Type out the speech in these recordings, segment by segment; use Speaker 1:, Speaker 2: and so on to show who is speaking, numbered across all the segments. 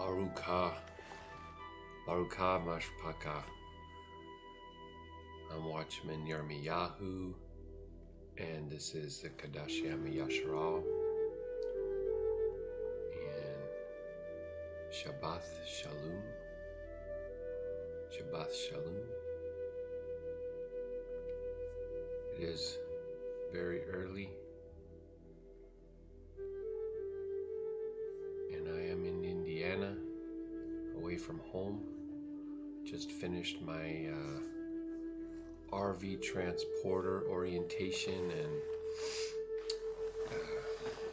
Speaker 1: Barukah Mashpacha. I'm Watchman Yirmiyahu, and this is the Qadashayam of Yasharal. And Shabbat Shalum. Shabbat Shalum. It is very early, and I am in Indiana, away from home. Just finished my RV transporter orientation and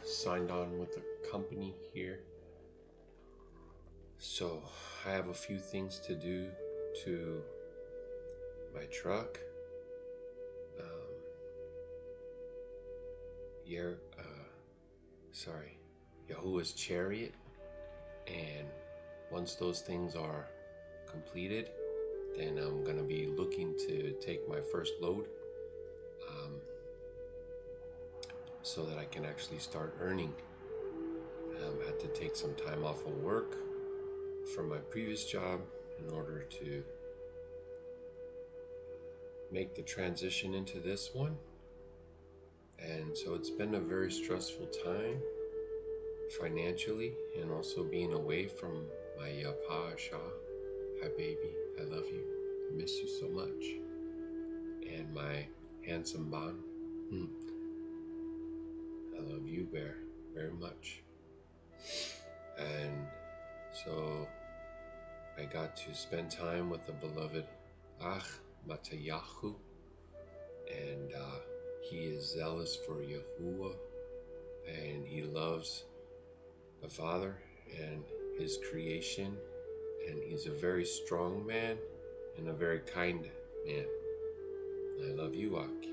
Speaker 1: signed on with a company here. So I have a few things to do to my truck. Yahuwah's chariot, and once those things are completed, then I'm gonna be looking to take my first load, so that I can actually start earning. I had to take some time off of work from my previous job in order to make the transition into this one. And so it's been a very stressful time financially, and also being away from my Pasha. Hi baby, I love you, I miss you so much. And my handsome Ban, I love you very much. And so I got to spend time with the beloved Ruach Atah Yahuah, and he is zealous for Yahuwah, and he loves the Father and his creation, and he's a very strong man and a very kind man. I love you, Aki.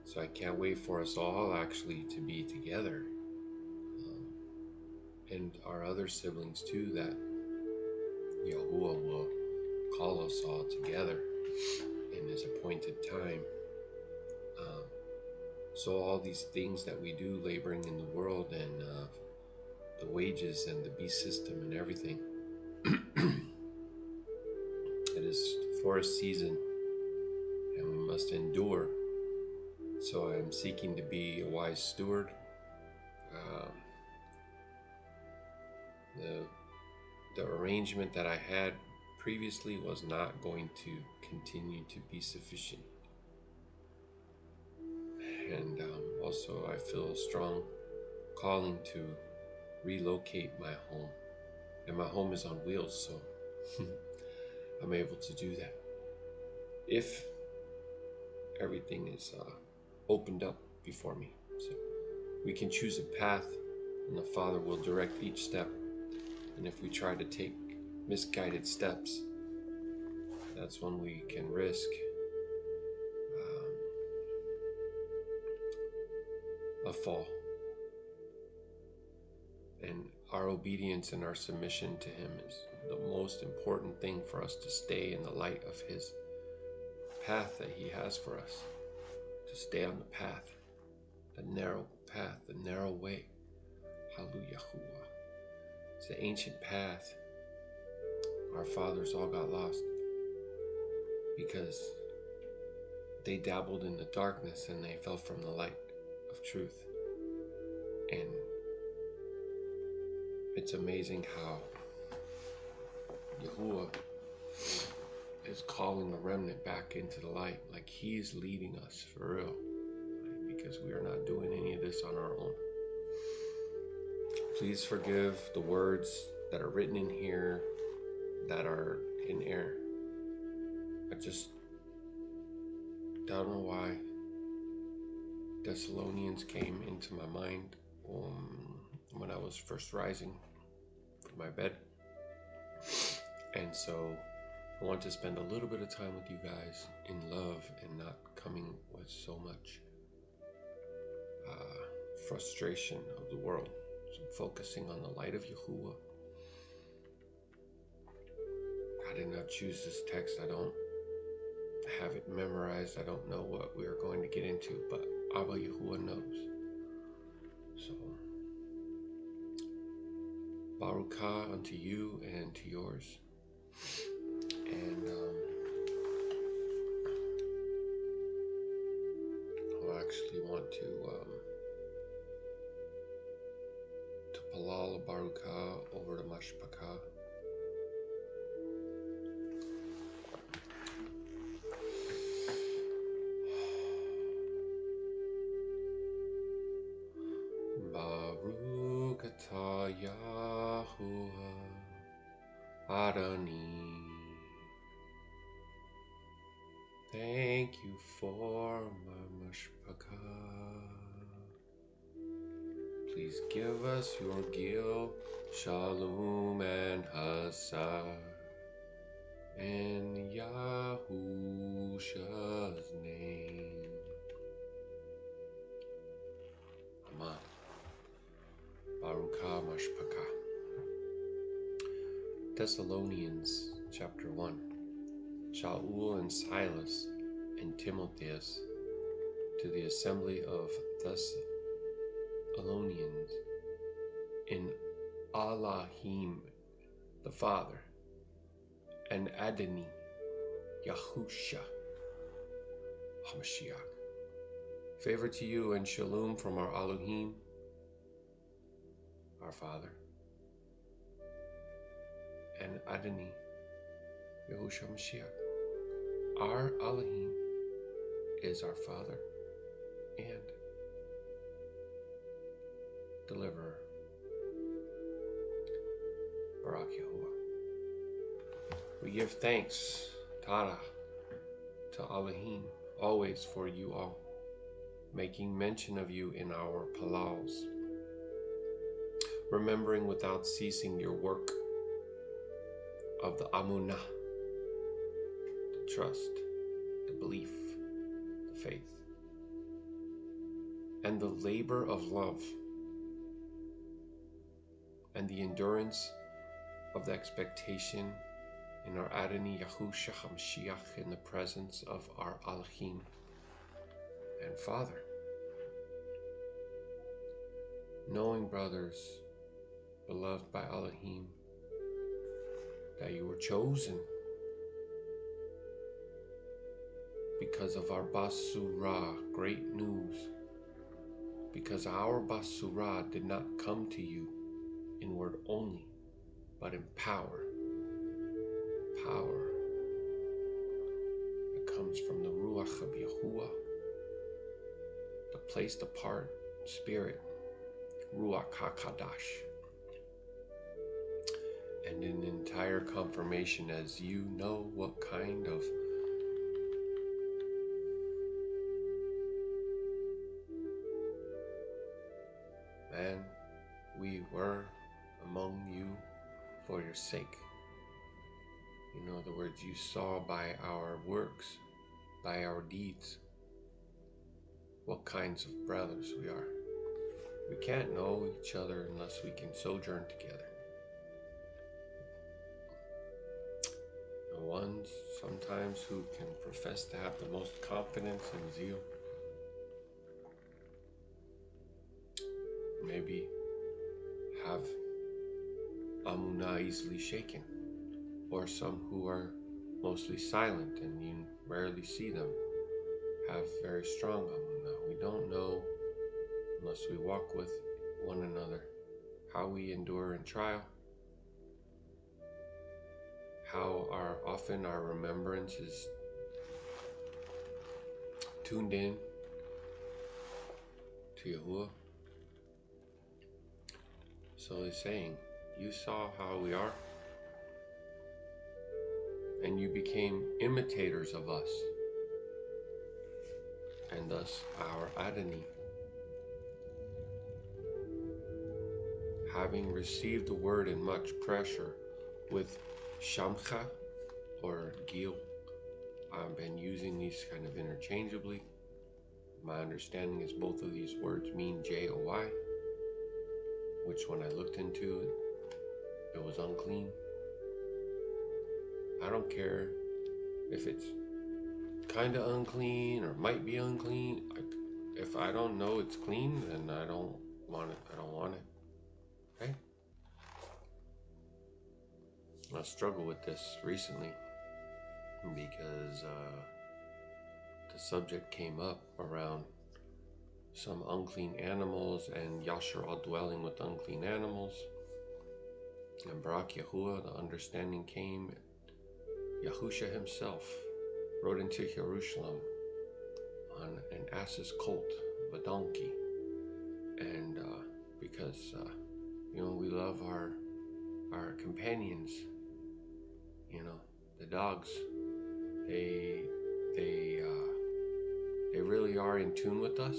Speaker 1: So I can't wait for us all actually to be together, and our other siblings too, that Yahuwah will call us all together in his appointed time. So all these things that we do, laboring in the world, and the wages and the beast system and everything, it is for a season, and we must endure. So I am seeking to be a wise steward. The arrangement that I had previously was not going to continue to be sufficient. And also I feel a strong calling to relocate my home. And my home is on wheels, so I'm able to do that if everything is opened up before me. So we can choose a path, and the Father will direct each step. And if we try to take misguided steps, that's when we can risk a fall. And our obedience and our submission to him is the most important thing for us to stay in the light of his path that he has for us. To stay on the path, the narrow path, the narrow way. Hallelujah. It's the ancient path. Our fathers all got lost because they dabbled in the darkness and they fell from the light of truth. And it's amazing how Yahuwah is calling the remnant back into the light, like he's leading us for real, right? Because we are not doing any of this on our own. Please forgive the words that are written in here that are in error. I just don't know why Thessalonians came into my mind when I was first rising from my bed. And so I want to spend a little bit of time with you guys in love, and not coming with so much frustration of the world. So focusing on the light of Yahuwah. I did not choose this text. I don't have it memorized. I don't know what we are going to get into, but Abba Yahuwah knows. So Barukah unto you and to yours. And I actually want to palal Barukah over to Mashpacha. Baruk Atah Yahuah Adoni. Thank you for my Mashpacha. Please give us your gil, Shalum and Hasa, in Yahusha's name. Amen. Barukah Mashpacha. Thessalonians chapter 1. Shaul and Silas and Timotheus to the assembly of Thessalonians in Elohim the Father and Adoni Yahusha HaMashiach. Favor to you and shalom from our Elohim, our Father, and Adoni Yahusha HaMashiach. Our Elohim is our Father and Deliverer, Baruk Yahuah. We give thanks, Tara, to Elohim always for you all, making mention of you in our palals, remembering without ceasing your work of the Amunah, the trust, the belief, the faith, and the labor of love, and the endurance of the expectation in our Adoni Yahusha HaMashiach in the presence of our Elohim and Father. Knowing, brothers, beloved by Elohim, that you were chosen because of our Basurah, great news, because our Basurah did not come to you in word only, but in power. Power that comes from the Ruach of Yahuah, the placed apart spirit, Ruach Ha'Qadash, and an entire confirmation as you know what kind of man we were among you for your sake. In other words, you saw by our works, by our deeds, what kinds of brothers we are. We can't know each other unless we can sojourn together. The ones sometimes who can profess to have the most confidence and zeal, maybe have Amunah easily shaken, or some who are mostly silent and you rarely see them have very strong Amunah. We don't know unless we walk with one another how we endure in trial, how often our remembrance is tuned in to Yahuwah. So he's saying, you saw how we are, and you became imitators of us, and thus our Adoni. Having received the word in much pressure with Shamcha or Gil, I've been using these kind of interchangeably. My understanding is both of these words mean J-O-Y, which when I looked into it, it was unclean. I don't care if it's kind of unclean or might be unclean. If I don't know it's clean, then I don't want it. I don't want it. Okay? I struggled with this recently because the subject came up around some unclean animals and Yashar'Al dwelling with unclean animals. And Baruk Yahuah, the understanding came. Yahusha himself rode into Jerusalem on an ass's colt of a donkey. And because we love our companions, the dogs, they really are in tune with us.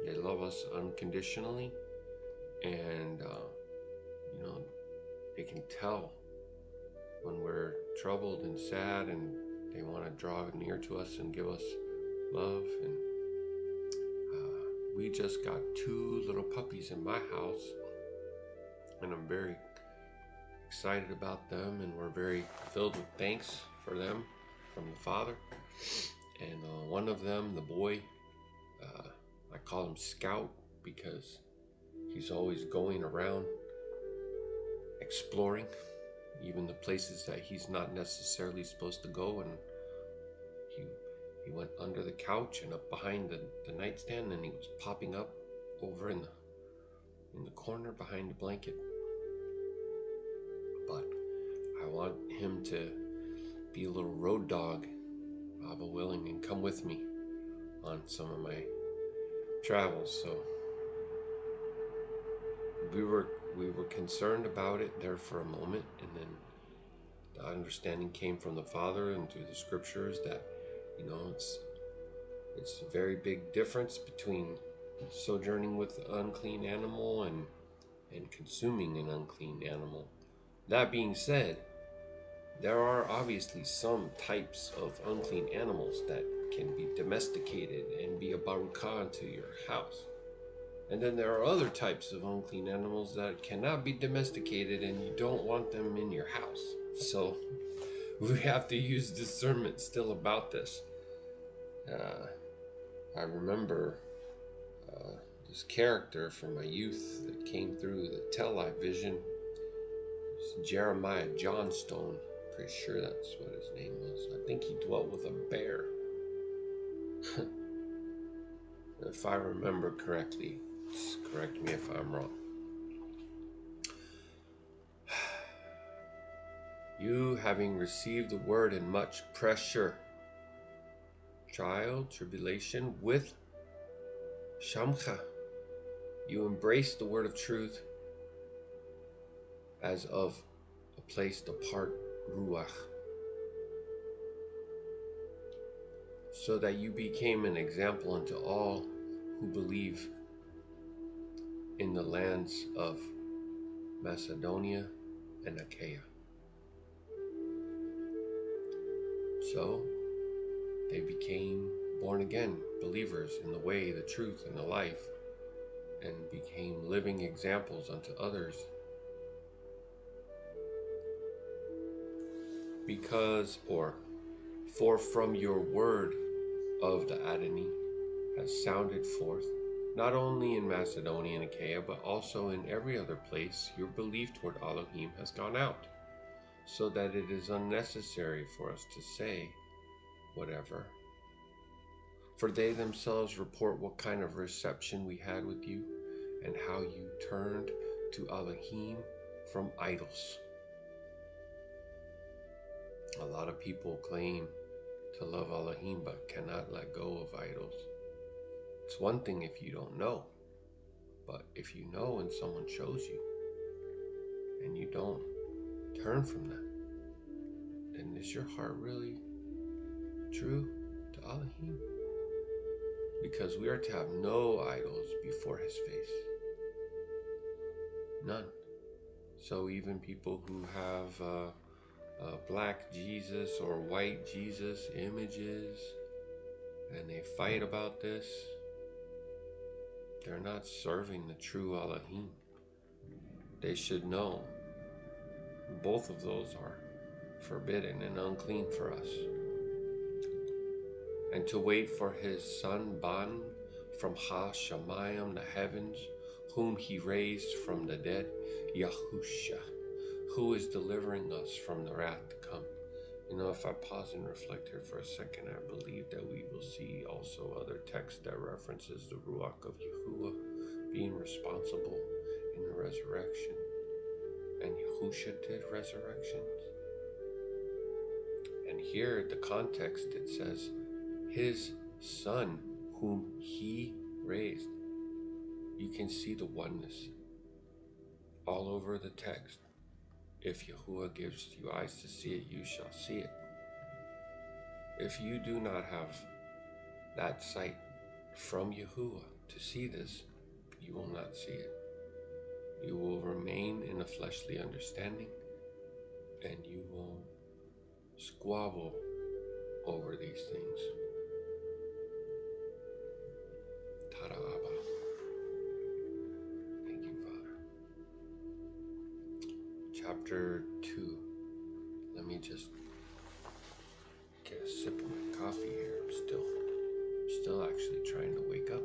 Speaker 1: They love us unconditionally, and they can tell when we're troubled and sad, and they want to draw near to us and give us love. And we just got 2 little puppies in my house, and I'm very excited about them, and we're very filled with thanks for them from the Father. And one of them, the boy, I call him Scout because he's always going around exploring even the places that he's not necessarily supposed to go. And he went under the couch and up behind the nightstand, and he was popping up over in the corner behind the blanket. But I want him to be a little road dog, Abba willing, and come with me on some of my travels. So we were concerned about it there for a moment, and then the understanding came from the Father and through the scriptures that it's a very big difference between sojourning with an unclean animal and consuming an unclean animal. That being said, there are obviously some types of unclean animals that can be domesticated and be a barukah to your house. And then there are other types of unclean animals that cannot be domesticated, and you don't want them in your house. So we have to use discernment still about this. I remember this character from my youth that came through the Tell-I vision. It's Jeremiah Johnstone. Pretty sure that's what his name was. I think he dwelt with a bear. If I remember correctly. Correct me if I'm wrong. You, having received the word in much pressure, trial, tribulation, with shamcha, you embrace the word of truth as of a placed apart ruach, so that you became an example unto all who believe in the lands of Macedonia and Achaia. So they became born again believers in the way, the truth, and the life, and became living examples unto others. For from your word of the Adonai has sounded forth, not only in Macedonia and Achaia, but also in every other place, your belief toward Elohim has gone out, so that it is unnecessary for us to say whatever. For they themselves report what kind of reception we had with you, and how you turned to Elohim from idols. A lot of people claim to love Elohim, but cannot let go of idols. It's one thing if you don't know, but if you know and someone shows you, and you don't turn from that, then is your heart really true to Elohim? Because we are to have no idols before his face. None. So even people who have black Jesus or white Jesus images, and they fight about this, they're not serving the true Elohim. They should know both of those are forbidden and unclean for us. And to wait for his son Ban from Ha-Shamayim, the heavens, whom he raised from the dead, Yahusha, who is delivering us from the wrath to come. If I pause and reflect here for a second, I believe that we will see also other text that references the Ruach of Yahuah being responsible in the resurrection. And Yahusha did resurrections. And here, the context, it says, his son, whom he raised. You can see the oneness all over the text. If Yahuwah gives you eyes to see it, you shall see it. If you do not have that sight from Yahuwah to see this, you will not see it. You will remain in a fleshly understanding, and you will squabble over these things. Tara Abba. Thank you, Father. Chapter 2. Let me just get a sip of my coffee here. I'm still actually trying to wake up.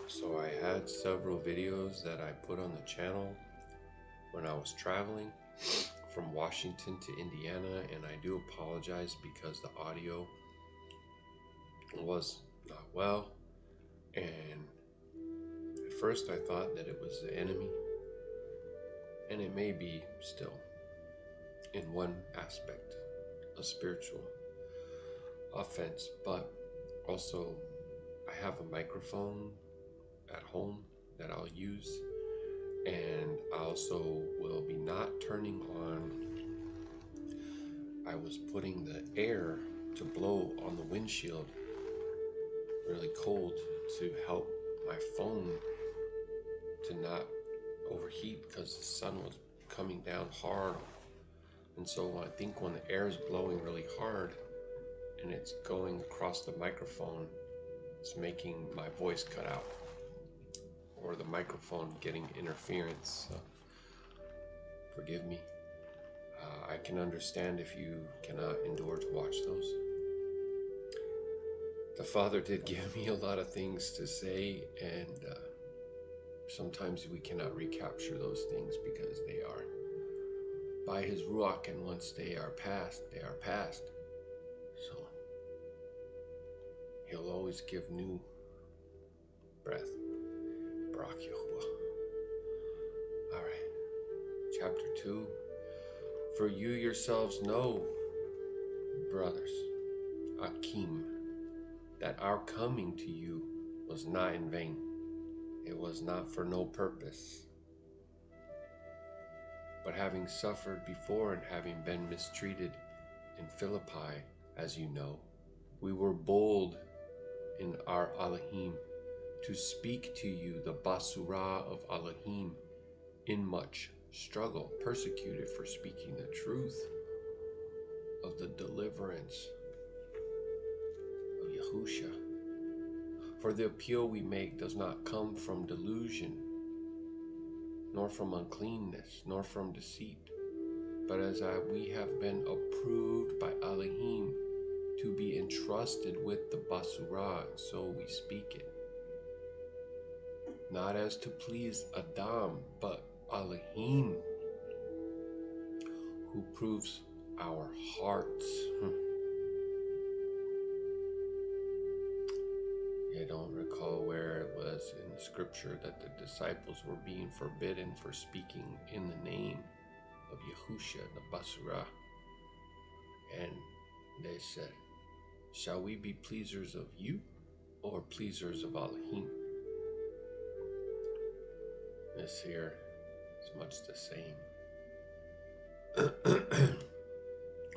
Speaker 1: So I had several videos that I put on the channel when I was traveling from Washington to Indiana, and I do apologize because the audio was not well, and at first I thought that it was the enemy, and it may be still in one aspect, a spiritual offense, but also I have a microphone at home that I'll use, and I also will be not turning on. I was putting the air to blow on the windshield really cold to help my phone to not overheat because the sun was coming down hard. And so I think when the air is blowing really hard and it's going across the microphone, it's making my voice cut out, or the microphone getting interference. So forgive me. I can understand if you cannot endure to watch those. The Father did give me a lot of things to say, and sometimes we cannot recapture those things because they are by His Ruach, and once they are past, they are past. So He'll always give new breath. Baruk Yahuah. Alright, chapter 2. For you yourselves know, brothers, Akim, that our coming to you was not in vain. It was not for no purpose. But having suffered before and having been mistreated in Philippi, as you know, we were bold in our Elohim to speak to you the Basurah of Elohim in much struggle, persecuted for speaking the truth of the deliverance of Yahusha. For the appeal we make does not come from delusion, nor from uncleanness, nor from deceit, but as we have been approved by Elohim to be entrusted with the Basurah, and so we speak it. Not as to please Adam, but Elohim, who proves our hearts. I don't recall where it was in the scripture that the disciples were being forbidden for speaking in the name of Yahusha, the Basurah. And they said, shall we be pleasers of you or pleasers of Elohim? This here is much the same.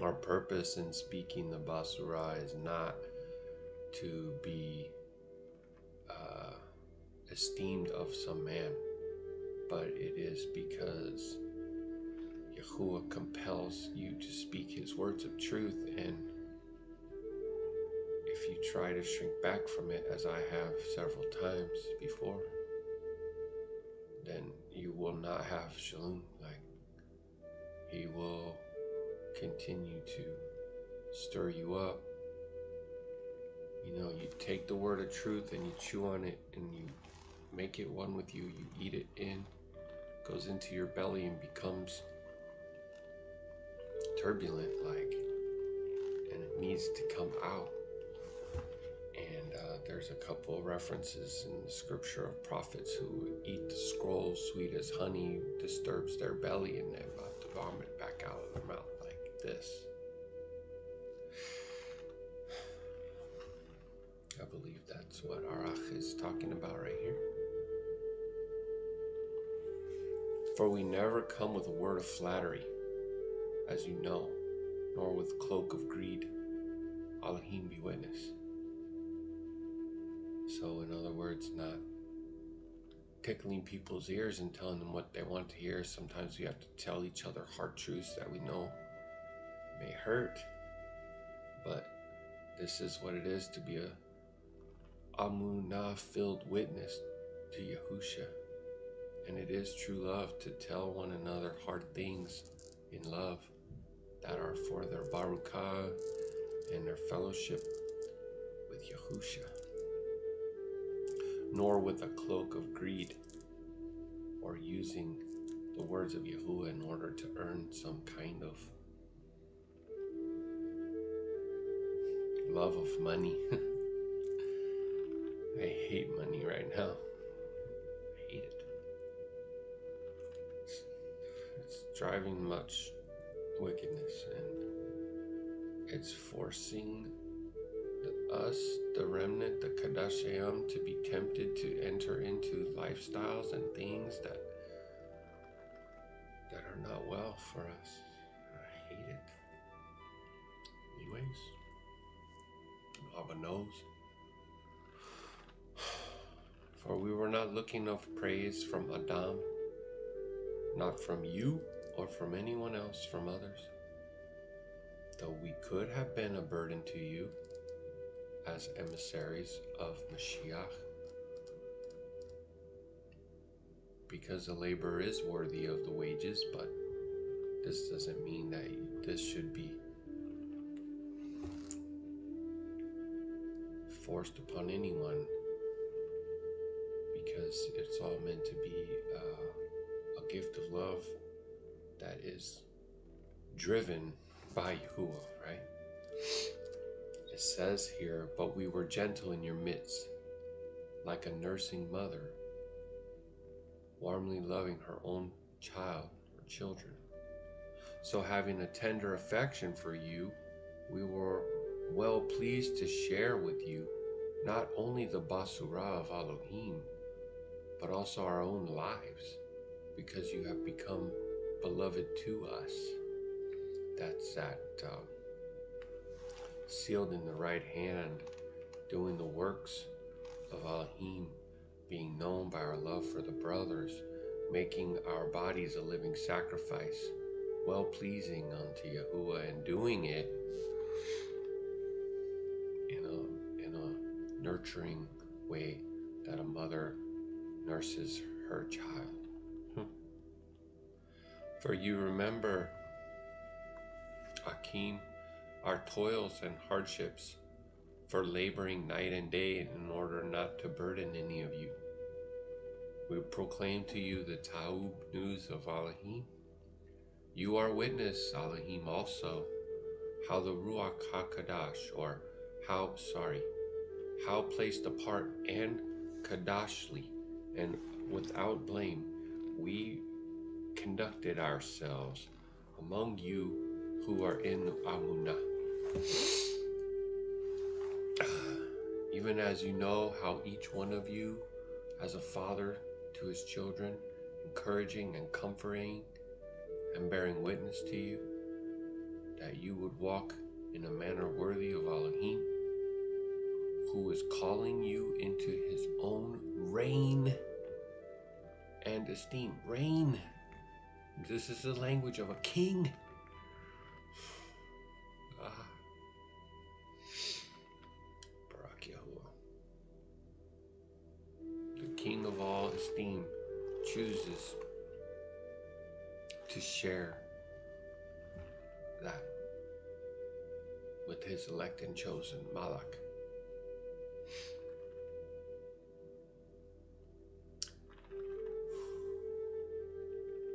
Speaker 1: Our purpose in speaking the Basurah is not to be esteemed of some man, but it is because Yahuwah compels you to speak His words of truth, and if you try to shrink back from it, as I have several times before, then you will not have shalom. Like, he will continue to stir you up. You know, you take the word of truth and you chew on it and you make it one with you. You eat it in, goes into your belly and becomes turbulent, like, and it needs to come out. And there's a couple of references in the scripture of prophets who eat the scroll sweet as honey, disturbs their belly, and they're about to vomit back out of their mouth like this. I believe that's what Arach is talking about right here. For we never come with a word of flattery, as you know, nor with cloak of greed. Elohim be witness. So in other words, not tickling people's ears and telling them what they want to hear. Sometimes we have to tell each other hard truths that we know may hurt, but this is what it is to be a Amunah-filled witness to Yahusha. And it is true love to tell one another hard things in love that are for their Barukah and their fellowship with Yahusha, nor with a cloak of greed or using the words of Yahuwah in order to earn some kind of love of money. I hate money right now. I hate it. It's driving much wickedness, and it's forcing us, the remnant, the Qadashayam, to be tempted to enter into lifestyles and things that are not well for us. I hate it. Anyways, Abba knows. For we were not looking of praise from Adam, not from you or from anyone else, from others, though we could have been a burden to you as emissaries of Mashiach, because the laborer is worthy of the wages, but this doesn't mean that this should be forced upon anyone, because it's all meant to be a gift of love that is driven by Yahuwah, right? It says here, but we were gentle in your midst, like a nursing mother, warmly loving her own child or children. So having a tender affection for you, we were well pleased to share with you not only the Basurah of Elohim, but also our own lives, because you have become beloved to us. That's that sealed in the right hand, doing the works of Elohim, being known by our love for the brothers, making our bodies a living sacrifice, well-pleasing unto Yahuwah, and doing it in a nurturing way that a mother nurses her child. For you remember, Akim, our toils and hardships, for laboring night and day in order not to burden any of you. We proclaim to you the Taub news of Elohim. You are witness, Elohim, also, how the Ruach Ha'Qadash, how placed apart and Qadashly and without blame, we conducted ourselves among you who are in Amunah. Even as you know how each one of you, as a father to his children, encouraging and comforting and bearing witness to you, that you would walk in a manner worthy of Elohim, who is calling you into his own reign and esteem. Reign. This is the language of a king. Barak Yahuah. The king of all esteem chooses to share that with his elect and chosen Malak.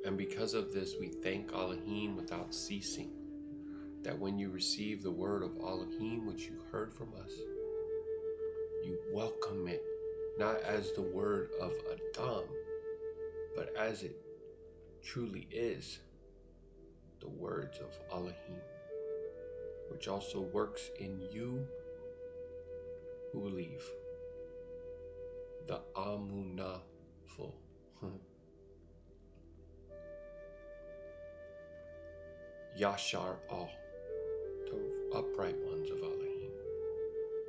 Speaker 1: And because of this, we thank Elohim without ceasing, that when you receive the word of Elohim, which you heard from us, you welcome it, not as the word of Adam, but as it truly is, the words of Elohim, which also works in you who believe, the Amunah-ful. Yashar'Al, the upright ones of Elohim.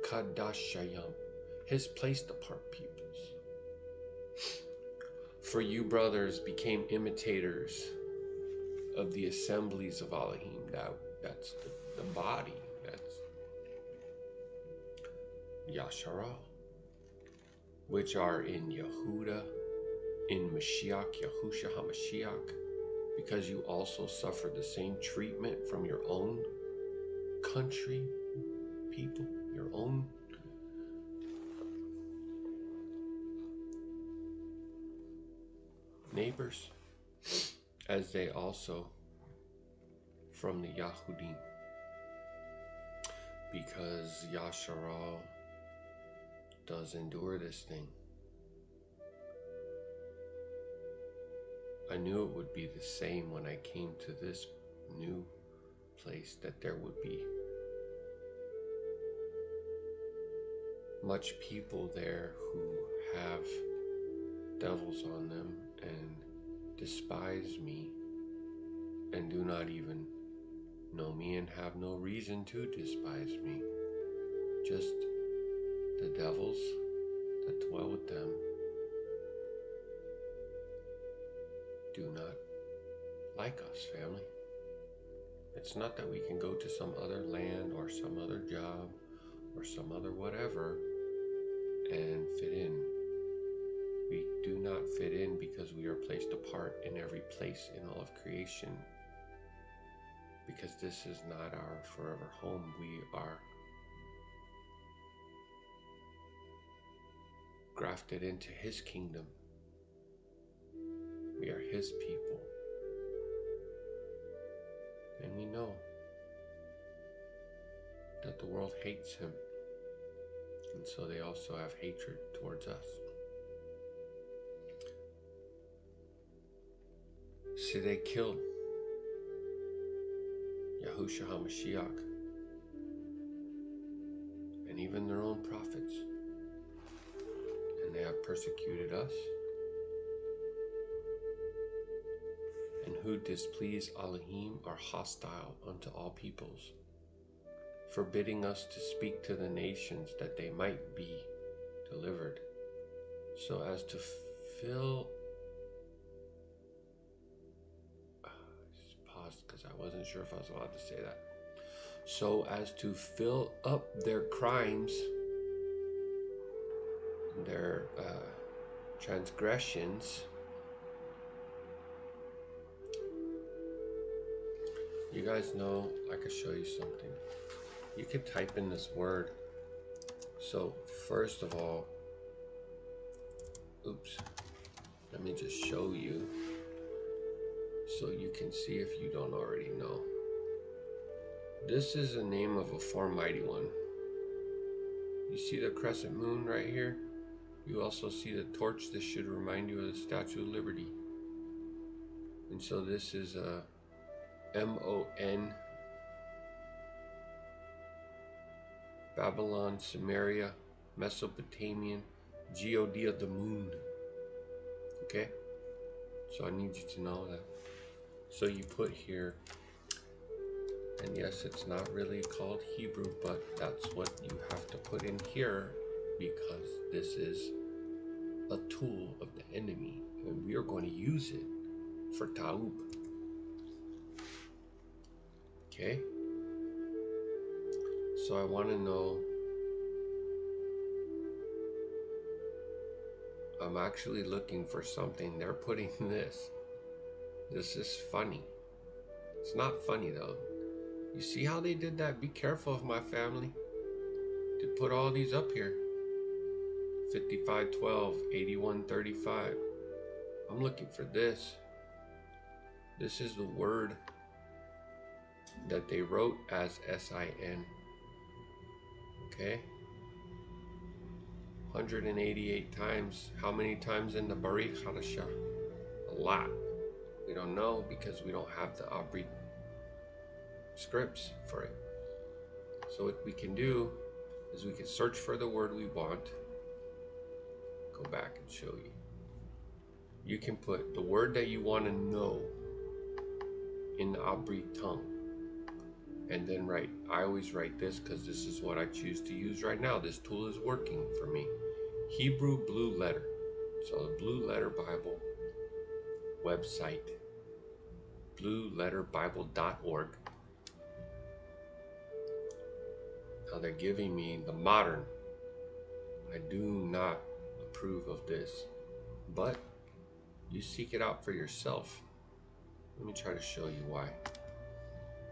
Speaker 1: Qadashayam, his placed apart peoples. For you, brothers, became imitators of the assemblies of Elohim. That's the body. That's Yashar'Al, which are in Yehuda, in Mashiach, Yahusha HaMashiach, because you also suffered the same treatment from your own country, people, your own neighbors, as they also from the Yahudim, because Yashar'Al does endure this thing. I knew it would be the same when I came to this new place, that there would be much people there who have devils on them and despise me and do not even know me and have no reason to despise me. Just the devils that dwell with them do not like us, family. It's not that we can go to some other land or some other job or some other whatever and fit in. We do not fit in because we are placed apart in every place in all of creation, because this is not our forever home. We are grafted into his kingdom. We are his people. And we know that the world hates him. And so they also have hatred towards us. See, they killed Yahusha HaMashiach and even their own prophets. And they have persecuted us. And who displease Elohim are hostile unto all peoples, forbidding us to speak to the nations that they might be delivered, so as to fill. I just paused because I wasn't sure if I was allowed to say that. So as to fill up their crimes, their transgressions. You guys know, I could show you something. You could type in this word. So first of all, oops, let me just show you so you can see if you don't already know. This is the name of a far mighty one. You see the crescent moon right here? You also see the torch. This should remind you of the Statue of Liberty. And so this is a M-O-N, Babylon, Samaria, Mesopotamian, G-O-D of the moon. Okay? So I need you to know that. So you put here, and yes, it's not really called Hebrew, but that's what you have to put in here, because this is a tool of the enemy, and we are going to use it for Ta'ub. Okay? So I want to know, I'm actually looking for something. They're putting this. This is funny. It's not funny though. You see how they did that? Be careful of my family. To put all these up here. 5512, 8135. I'm looking for this. This is the word that they wrote as S-I-N. Okay? 188 times. How many times in the Baruk Atah? A lot. We don't know because we don't have the Abrit scripts for it. So what we can do is we can search for the word we want. Go back and show you. You can put the word that you want to know in the Abrit tongue. And then write. I always write this because this is what I choose to use right now. This tool is working for me. Hebrew Blue Letter. So the Blue Letter Bible website. blueletterbible.org. Now they're giving me the modern. I do not approve of this, but you seek it out for yourself. Let me try to show you why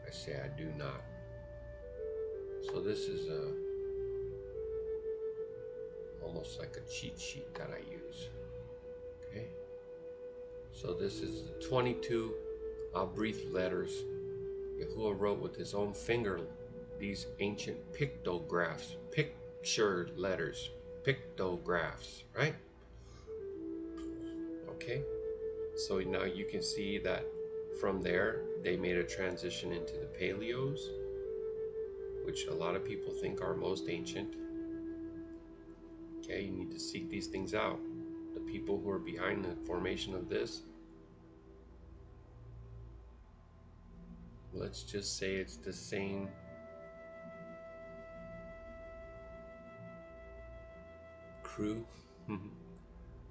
Speaker 1: I say I do not. So this is almost like a cheat sheet that I use. Okay. So this is the 22 Abrit letters Yahuwah wrote with his own finger. These ancient pictographs, picture letters, pictographs, right? Okay. So now you can see that from there they made a transition into the Paleos, which a lot of people think are most ancient. Okay, you need to seek these things out. The people who are behind the formation of this, let's just say it's the same crew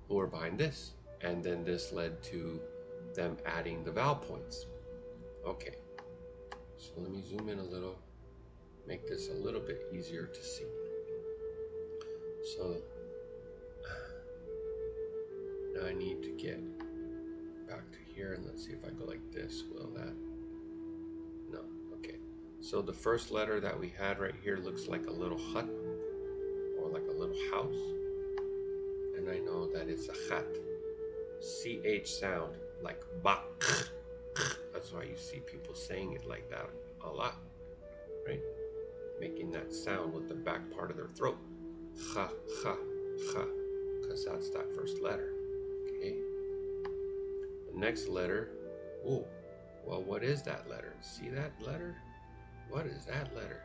Speaker 1: who are behind this. And then this led to them adding the vowel points. Okay, so let me zoom in a little, make this a little bit easier to see. So now I need to get back to here, and let's see if I go like this. Will that? No. Okay. So the first letter that we had right here looks like a little hut or like a little house. And I know that it's a chat. CH sound, like bak. That's why you see people saying it like that a lot, right? Making that sound with the back part of their throat. Cha, cha, cha. Because that's that first letter. Okay. The next letter, oh, well, what is that letter? See that letter? What is that letter?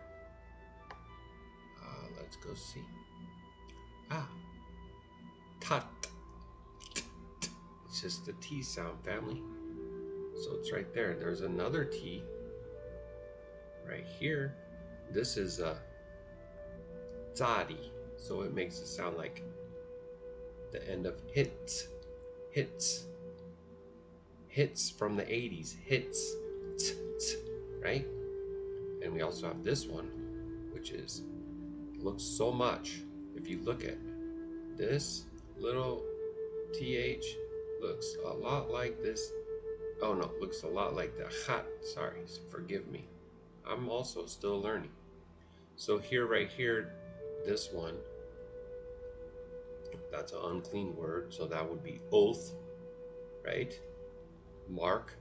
Speaker 1: Let's go see. Tat. It's just the T sound, family. So it's right there. There's another T right here. This is a tzadi. So it makes it sound like the end of hits. Hits. Hits from the 80s. Hits. T, t, right? And we also have this one, which is looks so much. If you look at this little TH, looks a lot like this. Oh no, looks a lot like the chat. Sorry, forgive me. I'm also still learning. So here, right here, this one, that's an unclean word. So that would be oath, right? Mark.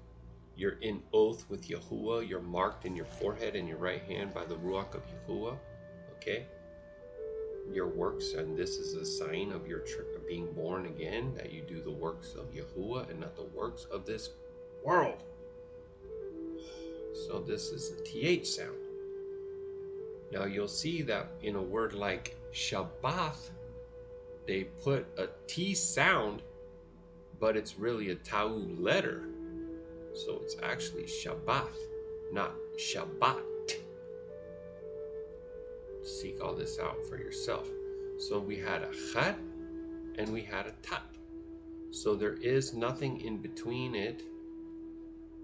Speaker 1: You're in oath with Yahuwah. You're marked in your forehead and your right hand by the Ruach of Yahuwah. Okay? Your works, and this is a sign of your being born again, that you do the works of Yahuwah and not the works of this world. So this is the TH sound. Now you'll see that in a word like Shabbat, they put a T sound, but it's really a Tau letter. So it's actually Shabbat, not Shabbat. Seek all this out for yourself. So we had a chat and we had a tat. So there is nothing in between it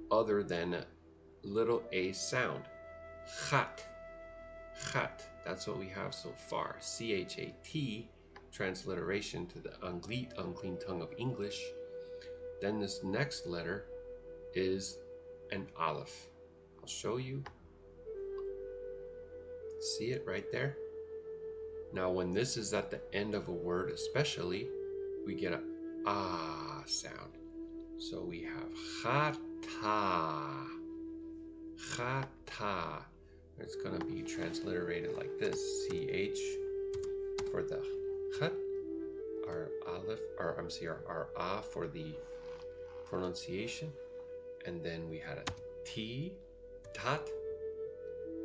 Speaker 1: other than a little a sound. Chat. Chat. That's what we have so far. C-H-A-T, transliteration to the Anglit, unclean tongue of English. Then this next letter is an aleph. I'll show you. See it right there? Now when this is at the end of a word especially, we get a ah sound. So we have chata. Chata. It's going to be transliterated like this. CH for the chat. Our aleph, or I'm sorry, our ah for the pronunciation. And then we had a T, tat.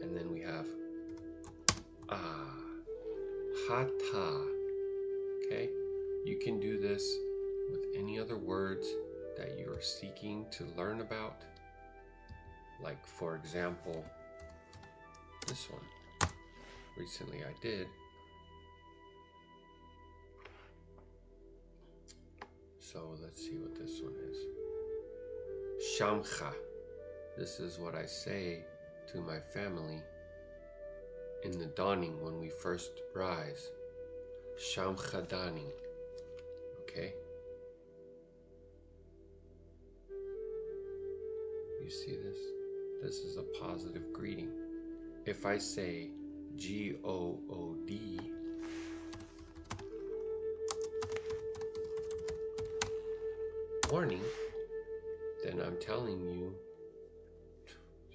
Speaker 1: And then we have ah. Hata. Okay? You can do this with any other words that you are seeking to learn about. Like, for example, this one. Recently I did. So let's see what this one is. Shamcha. This is what I say to my family in the dawning when we first rise. Shamcha dawning. Okay? You see this? This is a positive greeting. If I say G-O-O-D, morning, then I'm telling you,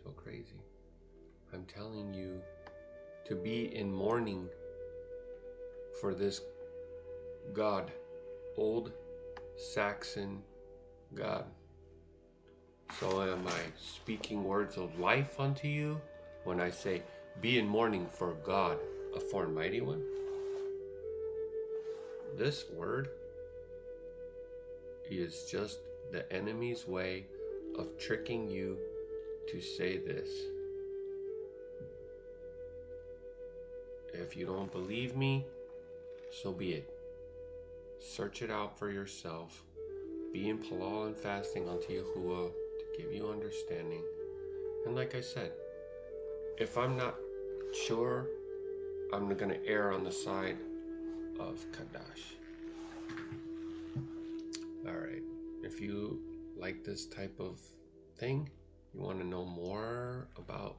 Speaker 1: so crazy, I'm telling you to be in mourning for this God, old Saxon God. So am I speaking words of life unto you when I say, be in mourning for God, a foreign mighty one? This word is just the enemy's way of tricking you to say this. If you don't believe me, so be it. Search it out for yourself. Be in palal and fasting unto Yahuah to give you understanding. And like I said, if I'm not sure, I'm going to err on the side of Qadash. Alright, if you like this type of thing, you want to know more about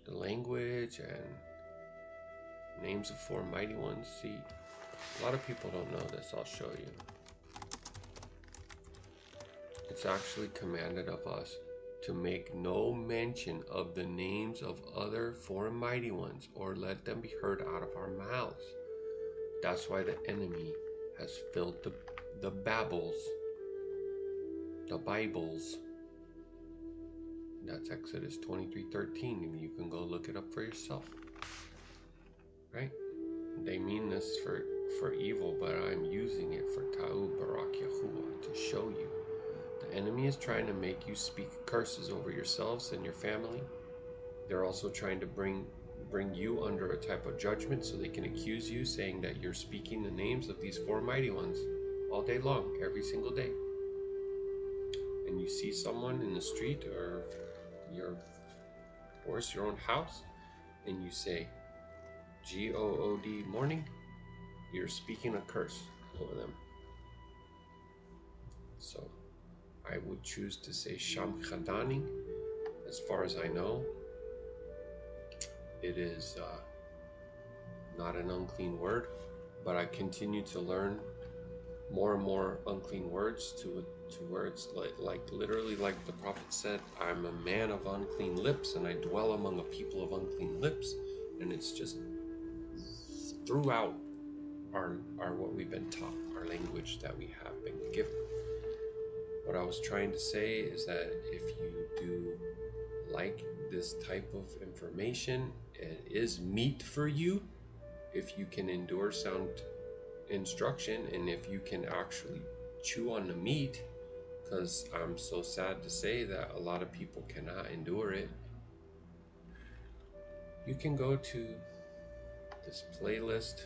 Speaker 1: the language and names of four mighty ones, see, a lot of people don't know this. I'll show you. It's actually commanded of us to make no mention of the names of other foreign mighty ones or let them be heard out of our mouths. That's why the enemy has filled the Babels, the Bibles. That's Exodus 23:13, and you can go look it up for yourself. Right? They mean this for evil, but I'm using it for Ta'u Baruk Yahuah to show you. The enemy is trying to make you speak curses over yourselves and your family. They're also trying to bring you under a type of judgment so they can accuse you, saying that you're speaking the names of these four mighty ones all day long, every single day. And you see someone in the street or your own house, and you say G-O-O-D morning, you're speaking a curse over them. So I would choose to say Sham Chadaning. As far as I know, it is not an unclean word, but I continue to learn more and more unclean words to where it's like literally like the prophet said, I'm a man of unclean lips and I dwell among a people of unclean lips. And it's just throughout our what we've been taught, our language that we have been given. What I was trying to say is that if you do like this type of information, it is meat for you if you can endure sound instruction and if you can actually chew on the meat, because I'm so sad to say that a lot of people cannot endure it. You can go to this playlist,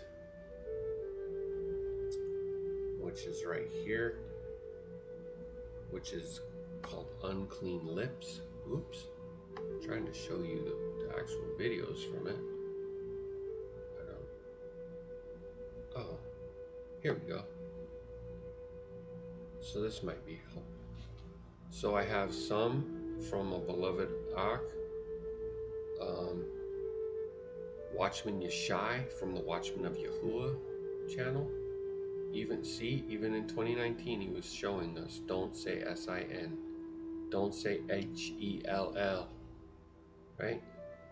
Speaker 1: which is right here, which is called Unclean Lips. Oops, I'm trying to show you the actual videos from it. Oh, here we go. So this might be helpful. So I have some from a beloved Akh, Watchman Yashai from the Watchman of Yahuah channel. Even in 2019, he was showing us don't say S-I-N, don't say H-E-L-L, right?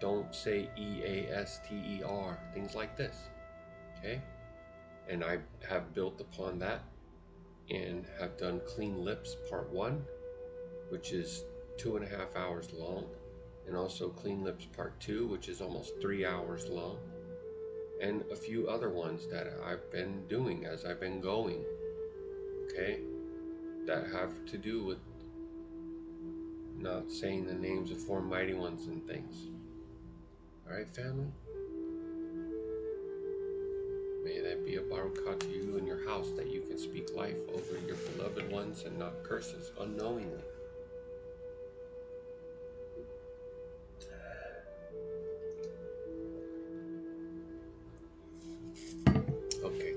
Speaker 1: Don't say E-A-S-T-E-R, things like this, okay? And I have built upon that and have done Clean Lips Part 1, which is 2.5 hours long, and also Clean Lips Part 2, which is almost 3 hours long, and a few other ones that I've been doing as I've been going, okay, that have to do with not saying the names of four mighty ones and things. Alright, family? May that be a Barukah to you in your house, that you can speak life over your beloved ones and not curses unknowingly. Okay.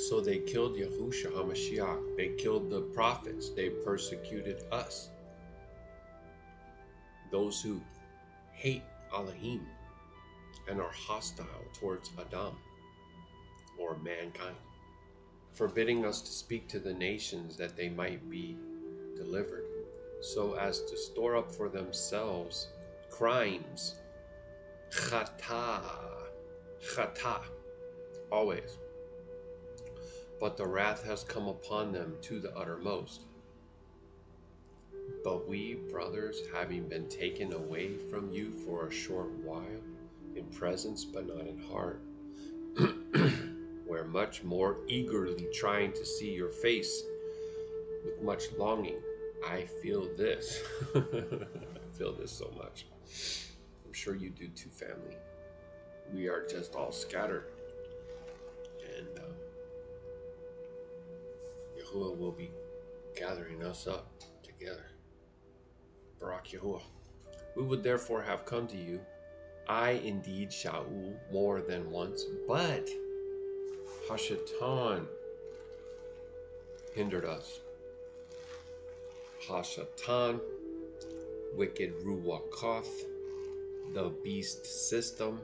Speaker 1: So they killed Yahusha HaMashiach. They killed the prophets. They persecuted us. Those who hate Elohim and are hostile towards Adam, or mankind, forbidding us to speak to the nations that they might be delivered, so as to store up for themselves crimes. Chata, always. But the wrath has come upon them to the uttermost. But we, brothers, having been taken away from you for a short while, in presence but not in heart, we're much more eagerly trying to see your face with much longing. I feel this. I feel this so much. I'm sure you do too, family. We are just all scattered. And Yahuwah will be gathering us up together. Barak Yahuwah. We would therefore have come to you, I indeed, Shaul, more than once, but Hashatan hindered us. Hashatan, wicked Ruach, the beast system,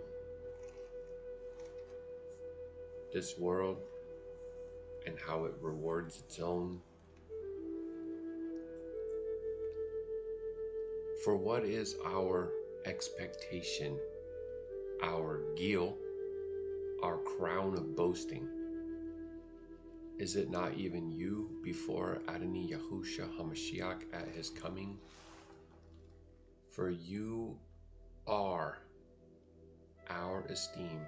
Speaker 1: this world, and how it rewards its own. For what is our expectation, our gil, our crown of boasting? Is it not even you before Adonai Yahusha HaMashiach at his coming? For you are our esteem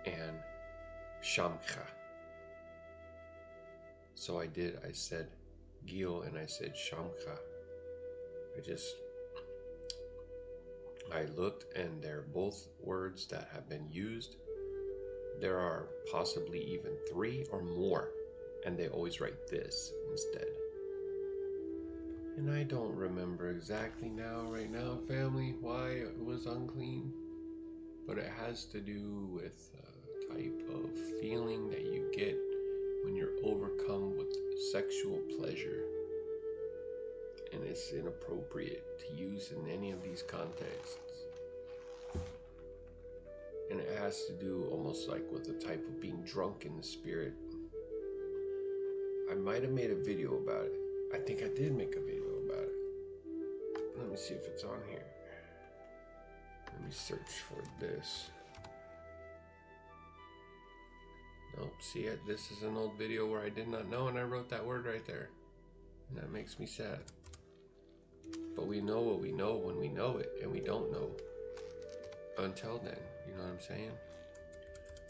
Speaker 1: and shamcha. So I said gil and I said shamcha. I looked and they're both words that have been used. There are possibly even 3 or more, and they always write this instead. And I don't remember exactly right now, family, why it was unclean, but it has to do with a type of feeling that you get when you're overcome with sexual pleasure. And it's inappropriate to use in any of these contexts. And it has to do almost like with the type of being drunk in the spirit. I might have made a video about it. I think I did make a video about it. Let me see if it's on here. Let me search for this. Nope, see it? This is an old video where I did not know and I wrote that word right there. And that makes me sad. But we know what we know when we know it, and we don't know until then. You know what I'm saying?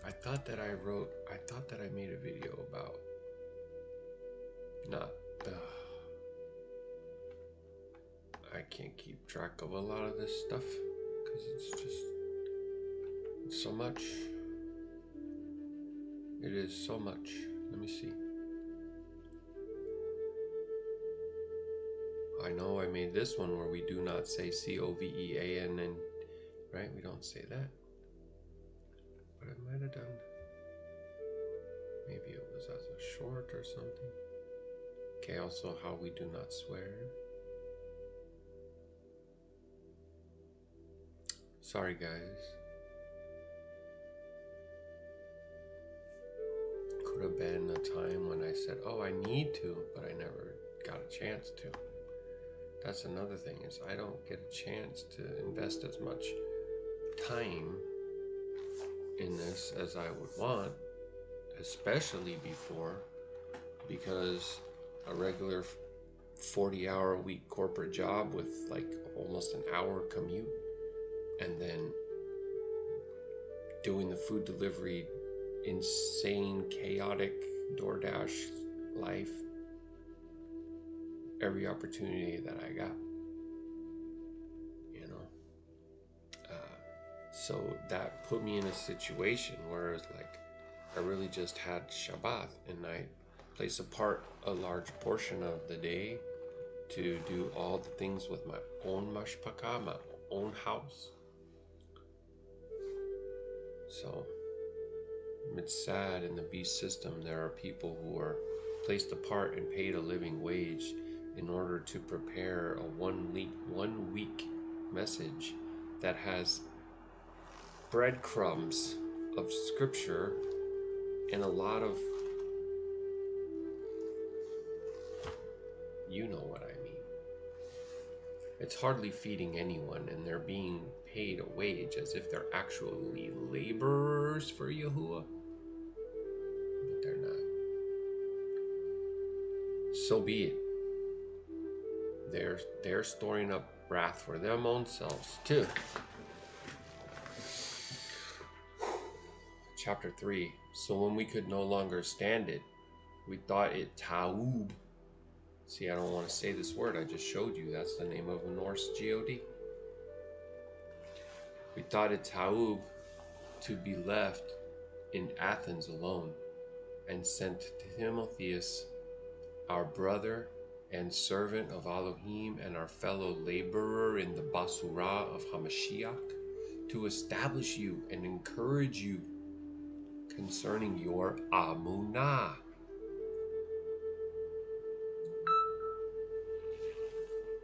Speaker 1: I thought that I made a video about I can't keep track of a lot of this stuff because it's so much. It is so much. Let me see. I know I made this one where we do not say COVEAN, and right, we don't say that. But I might have done. Maybe it was as a short or something. Okay, also how we do not swear. Sorry, guys. Could have been a time when I said, oh, I need to, but I never got a chance to. That's another thing, is I don't get a chance to invest as much time in this as I would want, especially before, because a regular 40-hour-a-week corporate job with like almost an hour commute, and then doing the food delivery, insane, chaotic DoorDash life, every opportunity that I got, you know. So that put me in a situation where it's like I really just had Shabbat, and I place apart a large portion of the day to do all the things with my own mashpacha, my own house. So it's sad in the beast system there are people who are placed apart and paid a living wage in order to prepare a one week message that has breadcrumbs of scripture and a lot of, you know what I mean. It's hardly feeding anyone, and they're being paid a wage as if they're actually laborers for Yahuwah. But they're not. So be it. They're storing up wrath for them own selves too. Chapter 3. So when we could no longer stand it, we thought it ta'ub. See, I don't want to say this word. I just showed you. That's the name of a Norse god. We thought it ta'ub to be left in Athens alone, and sent to Timotheus, our brother and servant of Elohim and our fellow laborer in the Basurah of Hamashiach, to establish you and encourage you concerning your Amunah.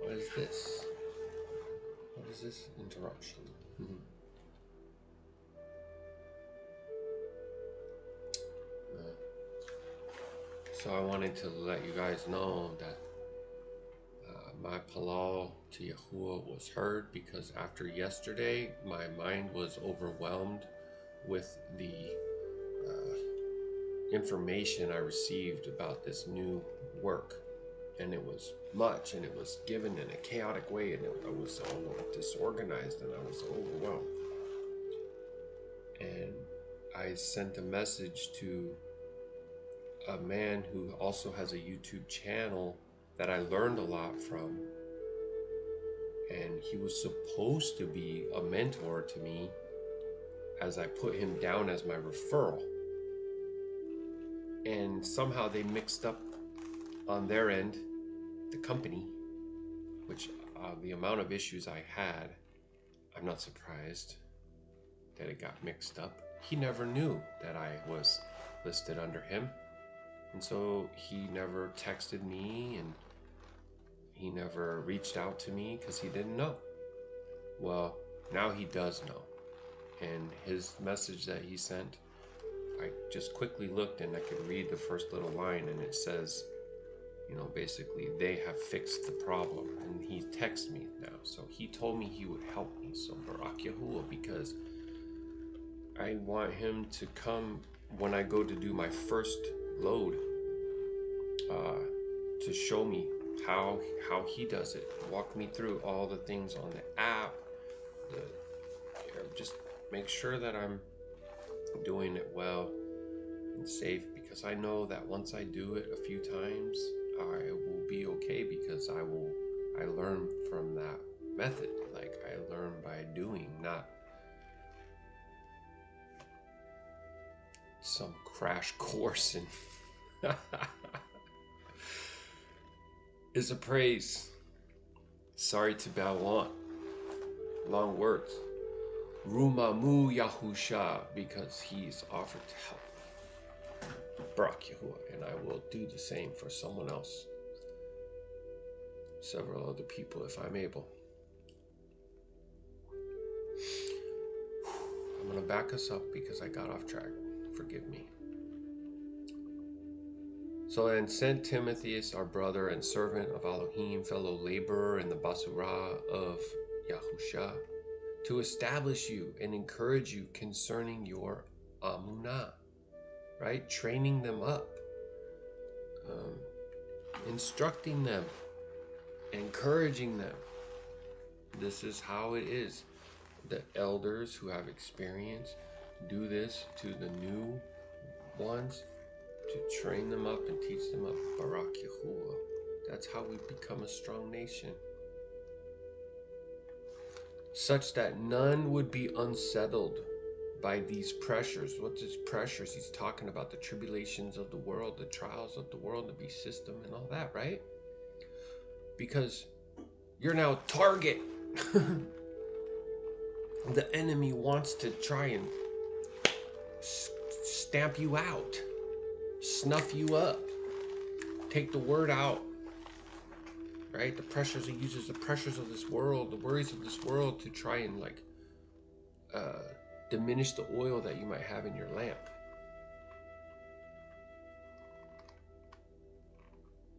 Speaker 1: What is this? What is this interruption? So I wanted to let you guys know that my palal to Yahuwah was heard, because after yesterday, my mind was overwhelmed with the information I received about this new work. And it was much, and it was given in a chaotic way, and I was all disorganized, and I was overwhelmed. And I sent a message to a man who also has a YouTube channel that I learned a lot from, and he was supposed to be a mentor to me, as I put him down as my referral. And somehow they mixed up on their end, the company, which the amount of issues I had, I'm not surprised that it got mixed up. He never knew that I was listed under him, and so he never texted me, and he never reached out to me because he didn't know. Well, now he does know, and his message that he sent, I just quickly looked and I could read the first little line, and it says, you know, basically, they have fixed the problem, and he texts me now. So he told me he would help me. So Baruk Yahuah, because I want him to come when I go to do my first load, to show me how he does it. Walk me through all the things on the app. Just make sure that I'm doing it well and safe, because I know that once I do it a few times, I will be okay, because I learn from that method. Like, I learn by doing, not some crash course in is a praise. Sorry to Balwan. Long words. Rumamu Yahusha, because he's offered to help me. Barak Yahuah, and I will do the same for someone else several other people if I'm able. I'm going to back us up because I got off track. Forgive me. So then sent Timothy, our brother and servant of Elohim, fellow laborer in the Basurah of Yahusha, to establish you and encourage you concerning your Amunah, right? Training them up, instructing them, encouraging them. This is how it is. The elders who have experience do this to the new ones to train them up and teach them up. Baruk Yahuah. That's how we become a strong nation. Such that none would be unsettled by these pressures. What's these pressures? He's talking about the tribulations of the world, the trials of the world, the beast system and all that, right? Because you're now target. The enemy wants to try and stamp you out, snuff you up, take the word out, right? The pressures, he uses the pressures of this world, the worries of this world to try and like diminish the oil that you might have in your lamp.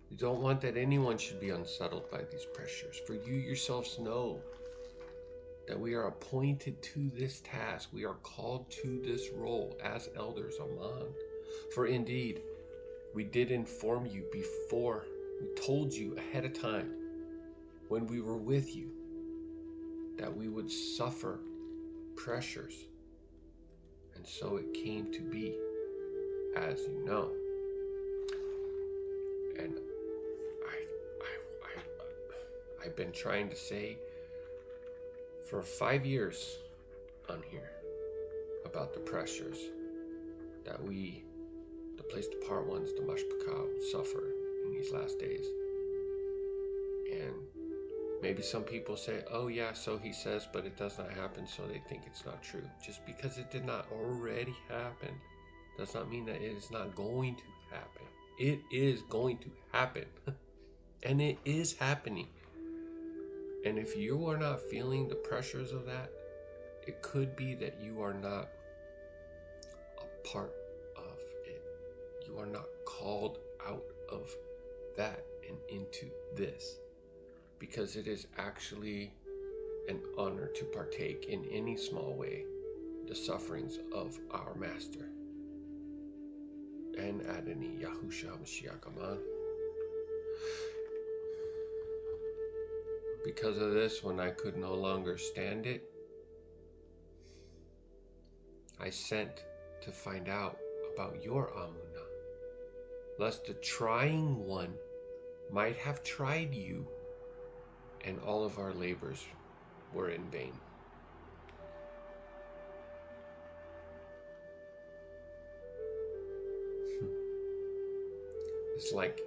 Speaker 1: You don't want that anyone should be unsettled by these pressures. For you yourselves know that we are appointed to this task. We are called to this role as elders among. For indeed, we did inform you before. We told you ahead of time when we were with you that we would suffer pressures. And so it came to be, as you know. And I've been trying to say for 5 years on here about the pressures that we, the place to part ones, the Mashpacha, will suffer in these last days. And maybe some people say, oh yeah, so he says, but it does not happen, so they think it's not true. Just because it did not already happen does not mean that it is not going to happen. It is going to happen. And it is happening. And if you are not feeling the pressures of that, it could be that you are not a part of it. You are not called out of that and into this. Because it is actually an honor to partake in any small way the sufferings of our Master and Adonai Yahusha Mashiach. Because of this, when I could no longer stand it, I sent to find out about your Amunah, lest the trying one might have tried you, and all of our labors were in vain. It's like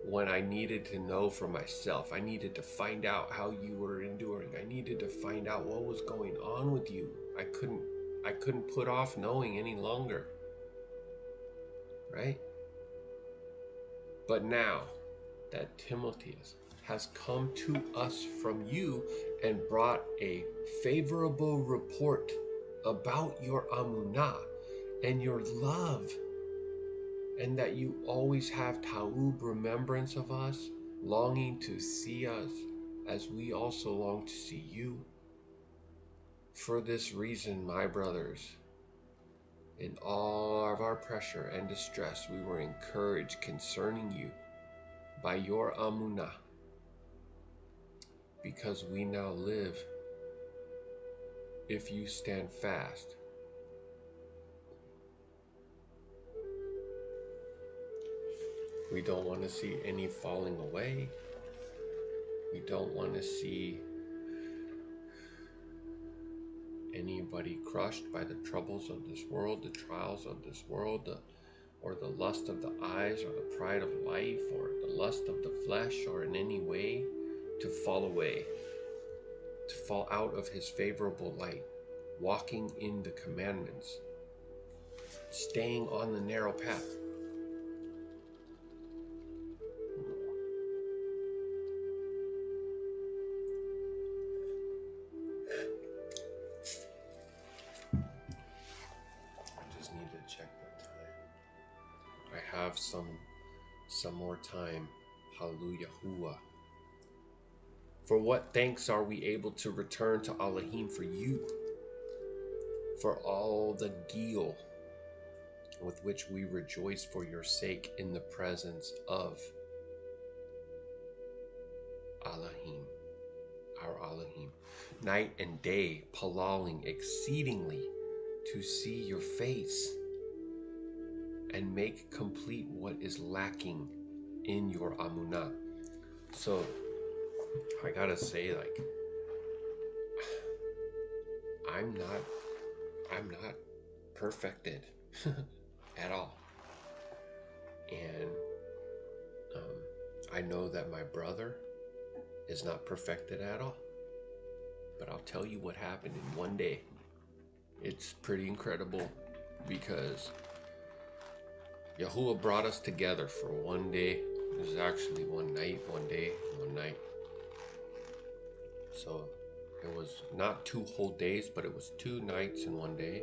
Speaker 1: when I needed to know for myself, I needed to find out how you were enduring. I needed to find out what was going on with you. I couldn't put off knowing any longer. Right? But now that Timotheus has come to us from you and brought a favorable report about your Amunah and your love, and that you always have Ta'ub, remembrance of us, longing to see us as we also long to see you. For this reason, my brothers, in all of our pressure and distress, we were encouraged concerning you by your Amunah, because we now live if you stand fast. We don't want to see any falling away. We don't want to see anybody crushed by the troubles of this world, the trials of this world, or the lust of the eyes, or the pride of life, or the lust of the flesh, or in any way to fall away, to fall out of his favorable light, walking in the commandments, staying on the narrow path. have some more time. Hallelujah. For what thanks are we able to return to Elohim for you, for all the gil with which we rejoice for your sake in the presence of Elohim, our Elohim, night and day, palaling exceedingly to see your face and make complete what is lacking in your amunah. So I gotta say, like, I'm not perfected at all. And I know that my brother is not perfected at all. But I'll tell you what happened in one day. It's pretty incredible because Yahuwah brought us together for one day. It was actually one night, one day, one night. So it was not 2 whole days, but it was 2 nights and 1 day.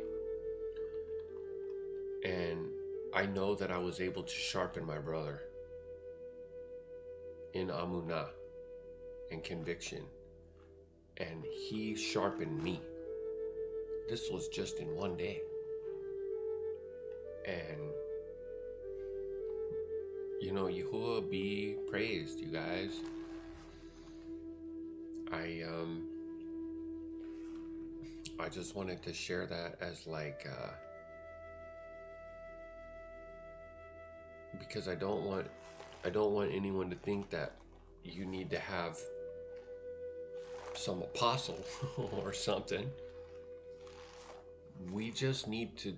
Speaker 1: And I know that I was able to sharpen my brother in amunah and conviction. And he sharpened me. This was just in 1 day. And you know, Yahuwah be praised, you guys. I just wanted to share that as like because I don't want anyone to think that you need to have some apostle or something. We just need to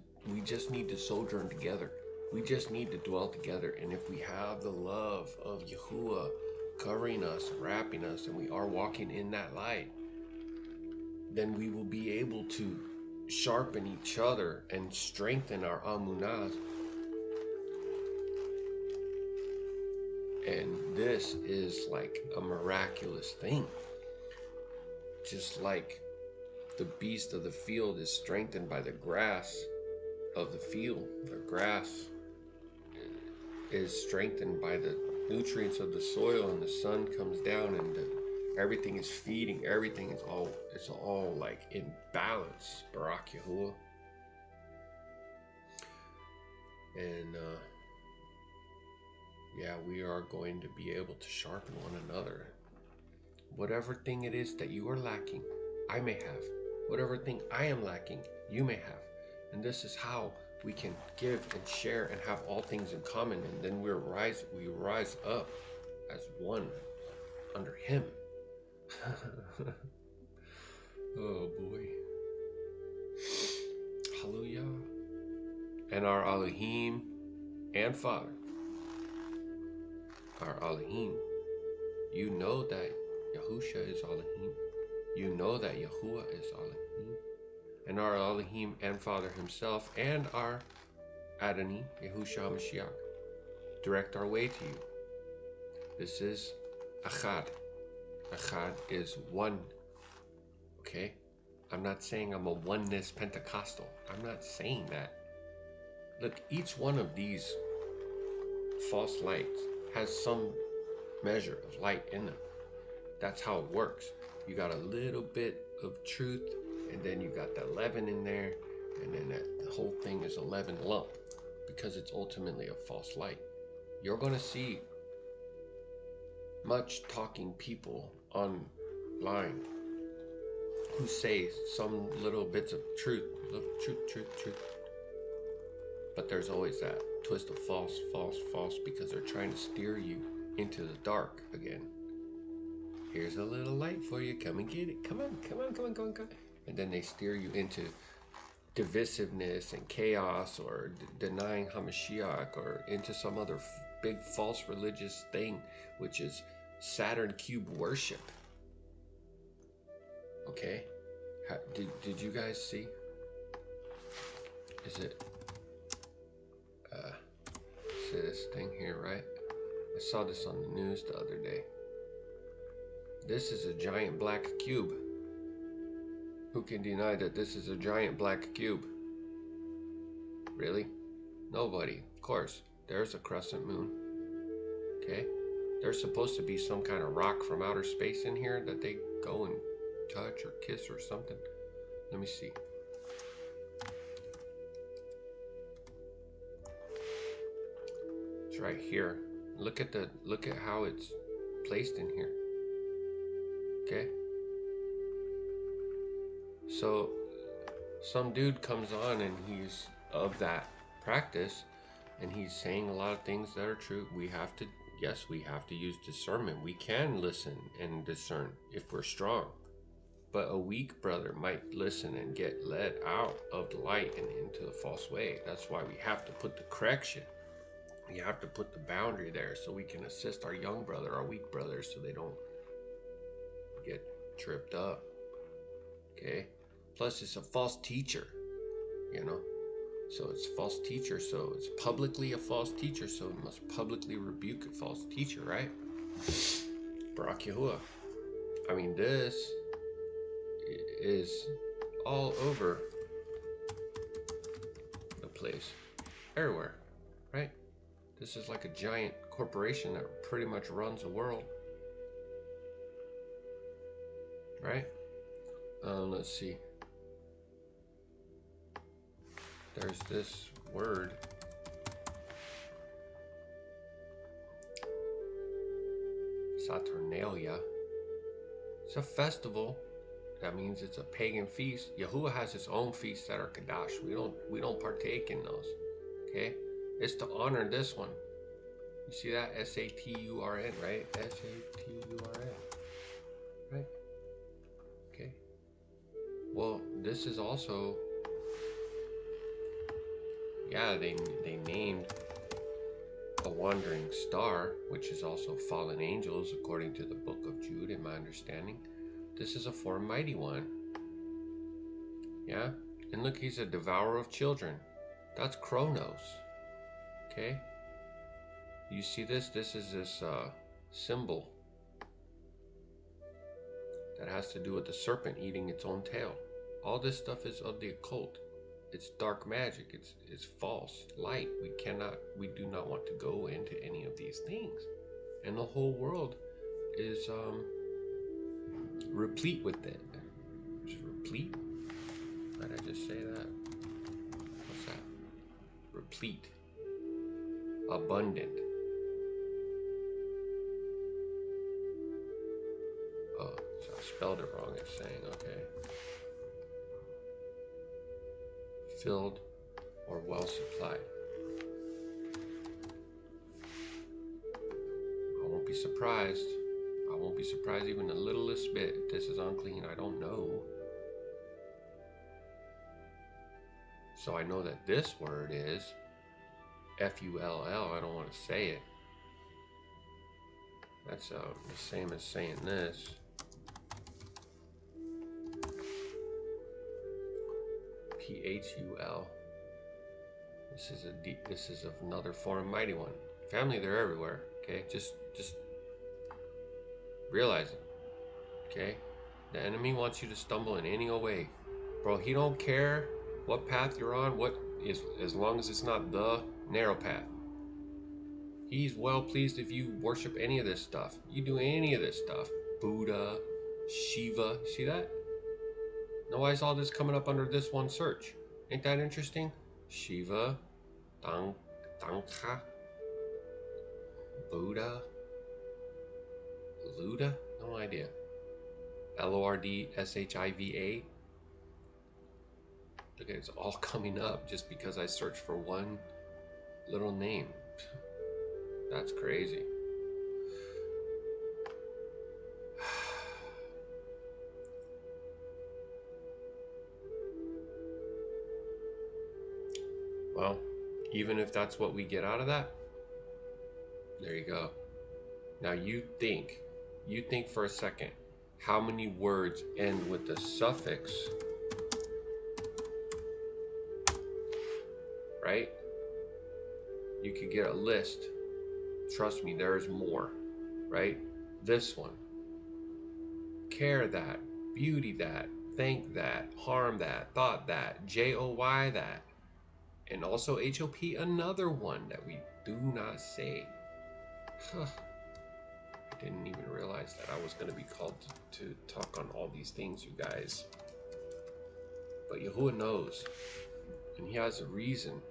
Speaker 1: sojourn together. We just need to dwell together. And if we have the love of Yahuwah covering us, wrapping us, and we are walking in that light, then we will be able to sharpen each other and strengthen our amunah. And this is like a miraculous thing. Just like the beast of the field is strengthened by the grass of the field. The grass is strengthened by the nutrients of the soil, and the sun comes down, and everything is feeding. Everything is all like in balance. Baruk Yahuah. And yeah, we are going to be able to sharpen one another. Whatever thing it is that you are lacking, I may have. Whatever thing I am lacking, you may have. And this is how we can give and share and have all things in common. And then we rise up as one under him. Oh boy. Hallelujah. And our Elohim and Father. Our Elohim. You know that Yahusha is Elohim. You know that Yahuwah is Elohim. And our Elohim and Father himself and our Adonai, Yahusha HaMashiach, direct our way to you. This is Achad. Achad is one. Okay? I'm not saying I'm a oneness Pentecostal. I'm not saying that. Look, each one of these false lights has some measure of light in them. That's how it works. You got a little bit of truth, and then you got that leaven in there, and then the whole thing is a leaven lump, because it's ultimately a false light. You're going to see much talking people online who say some little bits of truth, truth. But there's always that twist of false, because they're trying to steer you into the dark again. Here's a little light for you. Come and get it. Come on. And then they steer you into divisiveness and chaos, or denying Hamashiach, or into some other big false religious thing, which is Saturn cube worship. Okay? Did you guys see? Is it see this thing here, right? I saw this on the news the other day. This is a giant black cube. Who can deny that this is a giant black cube? Really? Nobody, of course. There's a crescent moon. Okay? There's supposed to be some kind of rock from outer space in here that they go and touch or kiss or something. Let me see. It's right here. Look at how it's placed in here. Okay? So some dude comes on and he's of that practice and he's saying a lot of things that are true. We have to use discernment. We can listen and discern if we're strong. But a weak brother might listen and get led out of the light and into the false way. That's why we have to put the correction. We have to put the boundary there so we can assist our young brother, our weak brothers, so they don't get tripped up. Okay? Plus, it's a false teacher, you know? So it's a false teacher, so it's publicly a false teacher, so we must publicly rebuke a false teacher, right? Baruk Yahuah. I mean, this is all over the place, everywhere, right? This is like a giant corporation that pretty much runs the world, right? Let's see. There's this word. Saturnalia. It's a festival. That means it's a pagan feast. Yahuwah has his own feasts that are Qadash. We don't partake in those. Okay? It's to honor this one. You see that? S-A-T-U-R-N, right? S-A-T-U-R-N. Right? Okay. Well, this is also, yeah, they named a wandering star, which is also fallen angels, according to the book of Jude, in my understanding. This is a foreign mighty one. Yeah? And look, he's a devourer of children. That's Kronos. Okay? You see this? This is this symbol that has to do with the serpent eating its own tail. All this stuff is of the occult. It's dark magic. It's false light. We do not want to go into any of these things. And the whole world is replete with it. It's replete? Why did I just say that? What's that? Replete. Abundant. Oh, so I spelled it wrong, it's saying, okay. Filled or well supplied. I won't be surprised. I won't be surprised even the littlest bit if this is unclean. I don't know. So I know that this word is F-U-L-L. I don't want to say it. That's the same as saying this. P-H-U-L. This is another foreign mighty one. Family, they're everywhere. Okay, just realize it. Okay, the enemy wants you to stumble in any way, bro. He don't care what path you're on. What is, as long as it's not the narrow path. He's well pleased if you worship any of this stuff. You do any of this stuff. Buddha, Shiva. See that? Now why is all this coming up under this one search? Ain't that interesting? Shiva, Dankha, Buddha, Luda? No idea. L-O-R-D-S-H-I-V-A. Look at it, it's all coming up just because I searched for one little name. That's crazy. Well, even if that's what we get out of that, there you go. Now you think for a second, how many words end with the suffix, right? You could get a list. Trust me, there's more, right? This one. Care that, beauty that, thank that, harm that, thought that, J-O-Y that. And also HOP, another one that we Do not say. Huh. I didn't even realize that I was going to be called to talk on all these things, you guys. But Yahuwah knows, and he has a reason.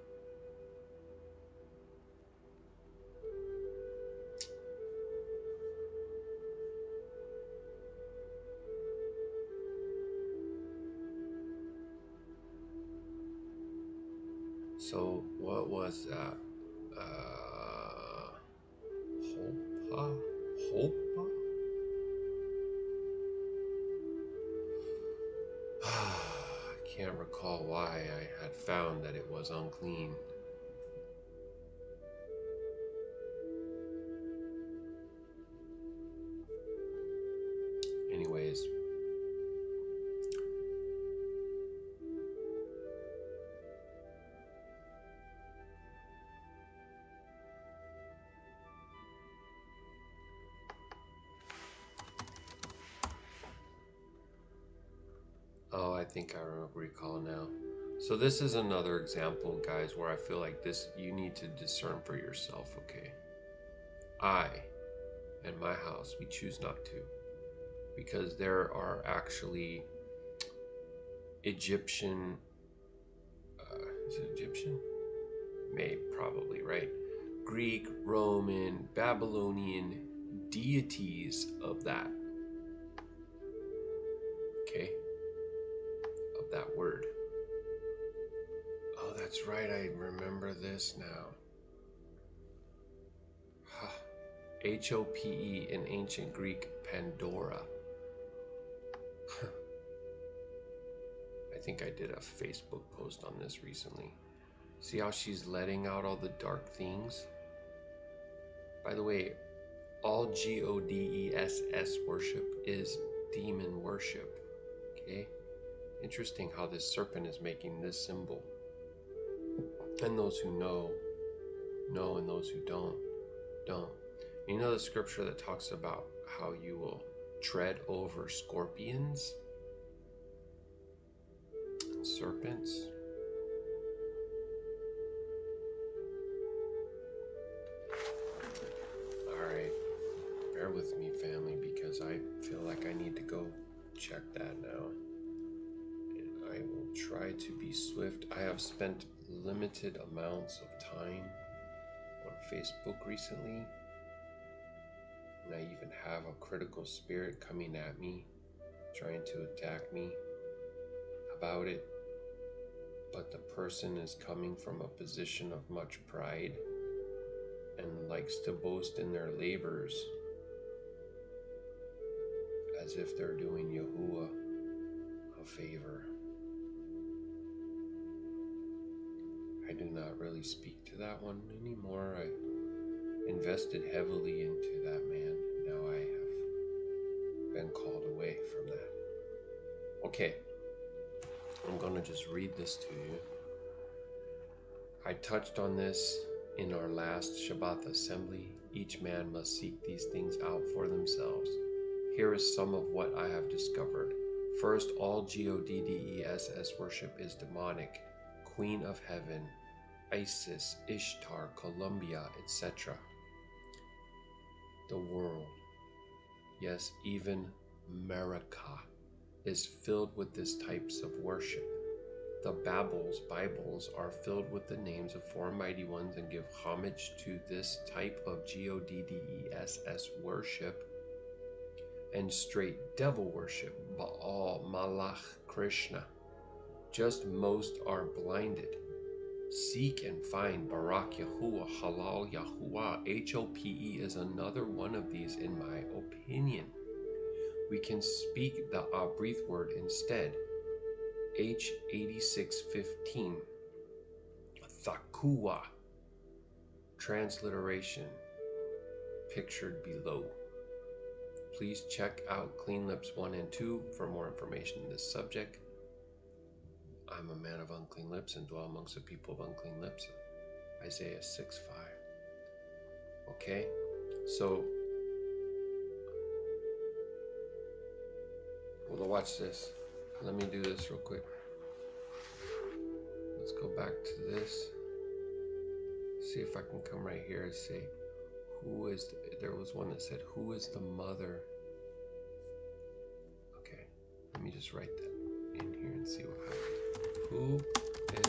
Speaker 1: So what was that? Hopa? Hopa? I can't recall why I had found that it was unclean. Anyways. Oh, I think I recall now. So this is another example, guys, where I feel like this, you need to discern for yourself, okay? I and my house, we choose not to. Because there are actually Egyptian, is it Egyptian? Probably, right? Greek, Roman, Babylonian deities of that. Okay? Of that word. Oh, that's right, I remember this now. Hope in ancient Greek, Pandora. I think I did a Facebook post on this recently. See how she's letting out all the dark things? By the way, all GODESS worship is demon worship. Okay? Interesting how this serpent is making this symbol. And those who know, and those who don't. You know the scripture that talks about how you will tread over scorpions and serpents? Alright, bear with me, family, because I feel like I need to go check that now. And I will try to be swift. I have spent limited amounts of time on Facebook recently. And I even have a critical spirit coming at me, trying to attack me about it. But the person is coming from a position of much pride and likes to boast in their labors as if they're doing Yahuwah a favor. I do not really speak to that one anymore. I invested heavily into that man. Now I have been called away from that. Okay, I'm going to just read this to you. I touched on this in our last Shabbat assembly. Each man must seek these things out for themselves. Here is some of what I have discovered. First, all GODESS worship is demonic. Queen of Heaven, Isis, Ishtar, Columbia, etc. The world, yes, even America, is filled with these types of worship. The Bibles are filled with the names of four mighty ones and give homage to this type of GODESS worship and straight devil worship, Baal, Malach, Krishna. Just most are blinded. Seek and find Baruk Yahuah, Halal Yahuwah. HOPE is another one of these in my opinion. We can speak the Abrith word instead. H8615. Thakuwa. Transliteration pictured below. Please check out Clean Lips 1 and 2 for more information on this subject. I'm a man of unclean lips and dwell amongst the people of unclean lips. Isaiah 6:5. Okay, so well, watch this. Let me do this real quick. Let's go back to this. see if I can come right here and say, who is, there was one that said, who is the mother? Okay, let me just write that in here and see what happens. Who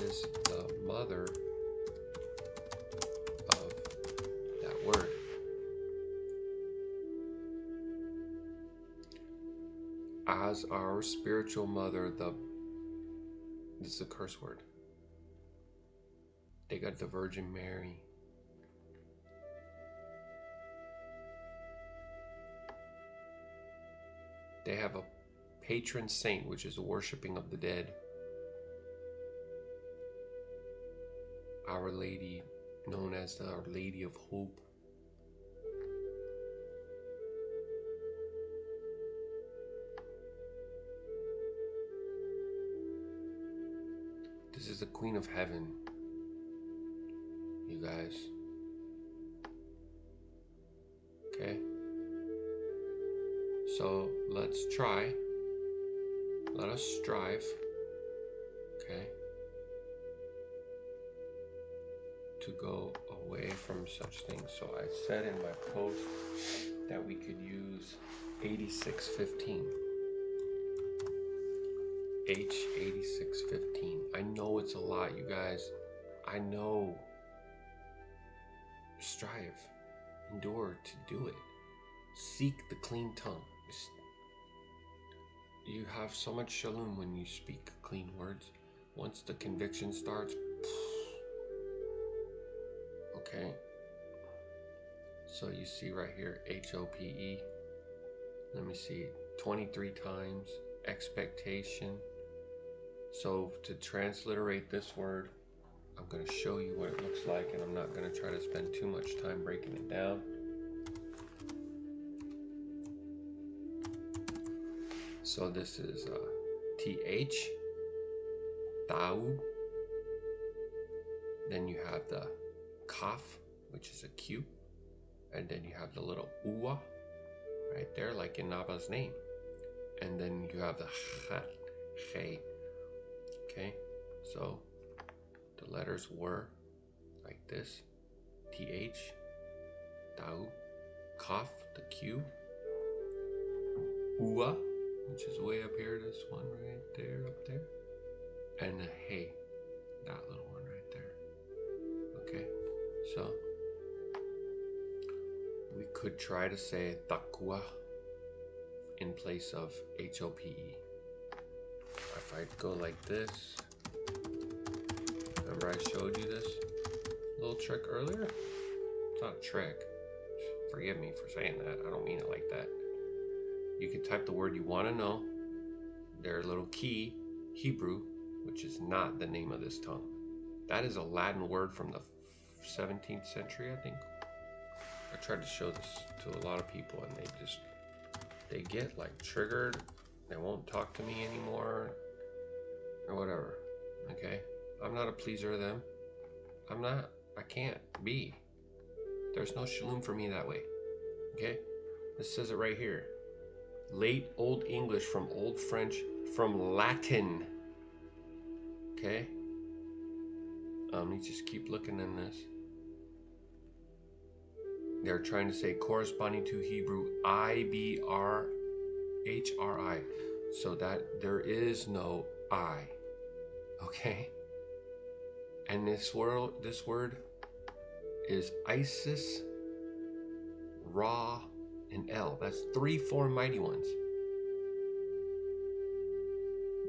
Speaker 1: is the mother of that word? As our spiritual mother, this is a curse word. They got the Virgin Mary. They have a patron saint, which is a worshiping of the dead. Our Lady, known as the Our Lady of Hope. This is the Queen of Heaven, you guys. Okay? So let's try. Let us strive. Okay? To go away from such things. So I said in my post that we could use 8615. H8615. I know it's a lot, you guys. I know. Strive. Endure to do it. Seek the clean tongue. You have so much shalom when you speak clean words. Once the conviction starts, okay. So you see right here, HOPE. Let me see, 23 times. Expectation. So to transliterate this word, I'm going to show you what it looks like, and I'm not going to try to spend too much time breaking it down. So this is TH, Tau. Then you have the Kaf, which is a Q. And then you have the little Uwa right there, like in Naba's name. And then you have the Che. Okay, so the letters were like this. TH, Tau, Kaf, the Q, Uwa, which is way up here, this one right there, up there, and the Hey, that little one right there. Okay, so we could try to say Takwa in place of HOPE. If I go like this, remember I showed you this little trick earlier? It's not a trick. Forgive me for saying that. I don't mean it like that. You can type the word you want to know, their little key, Hebrew, which is not the name of this tongue. That is a Latin word from the 17th century, I think. I tried to show this to a lot of people, and they get like triggered. They won't talk to me anymore or whatever. Okay, I'm not a pleaser of them. I can't be. There's no shalom for me that way. Okay, this says it right here. Late Old English from Old French from Latin. Okay, you just keep looking in this. They're trying to say corresponding to Hebrew IBRHRI, so that there is no I. Okay, and this word is Isis, Ra, and El. That's 3 4 mighty ones.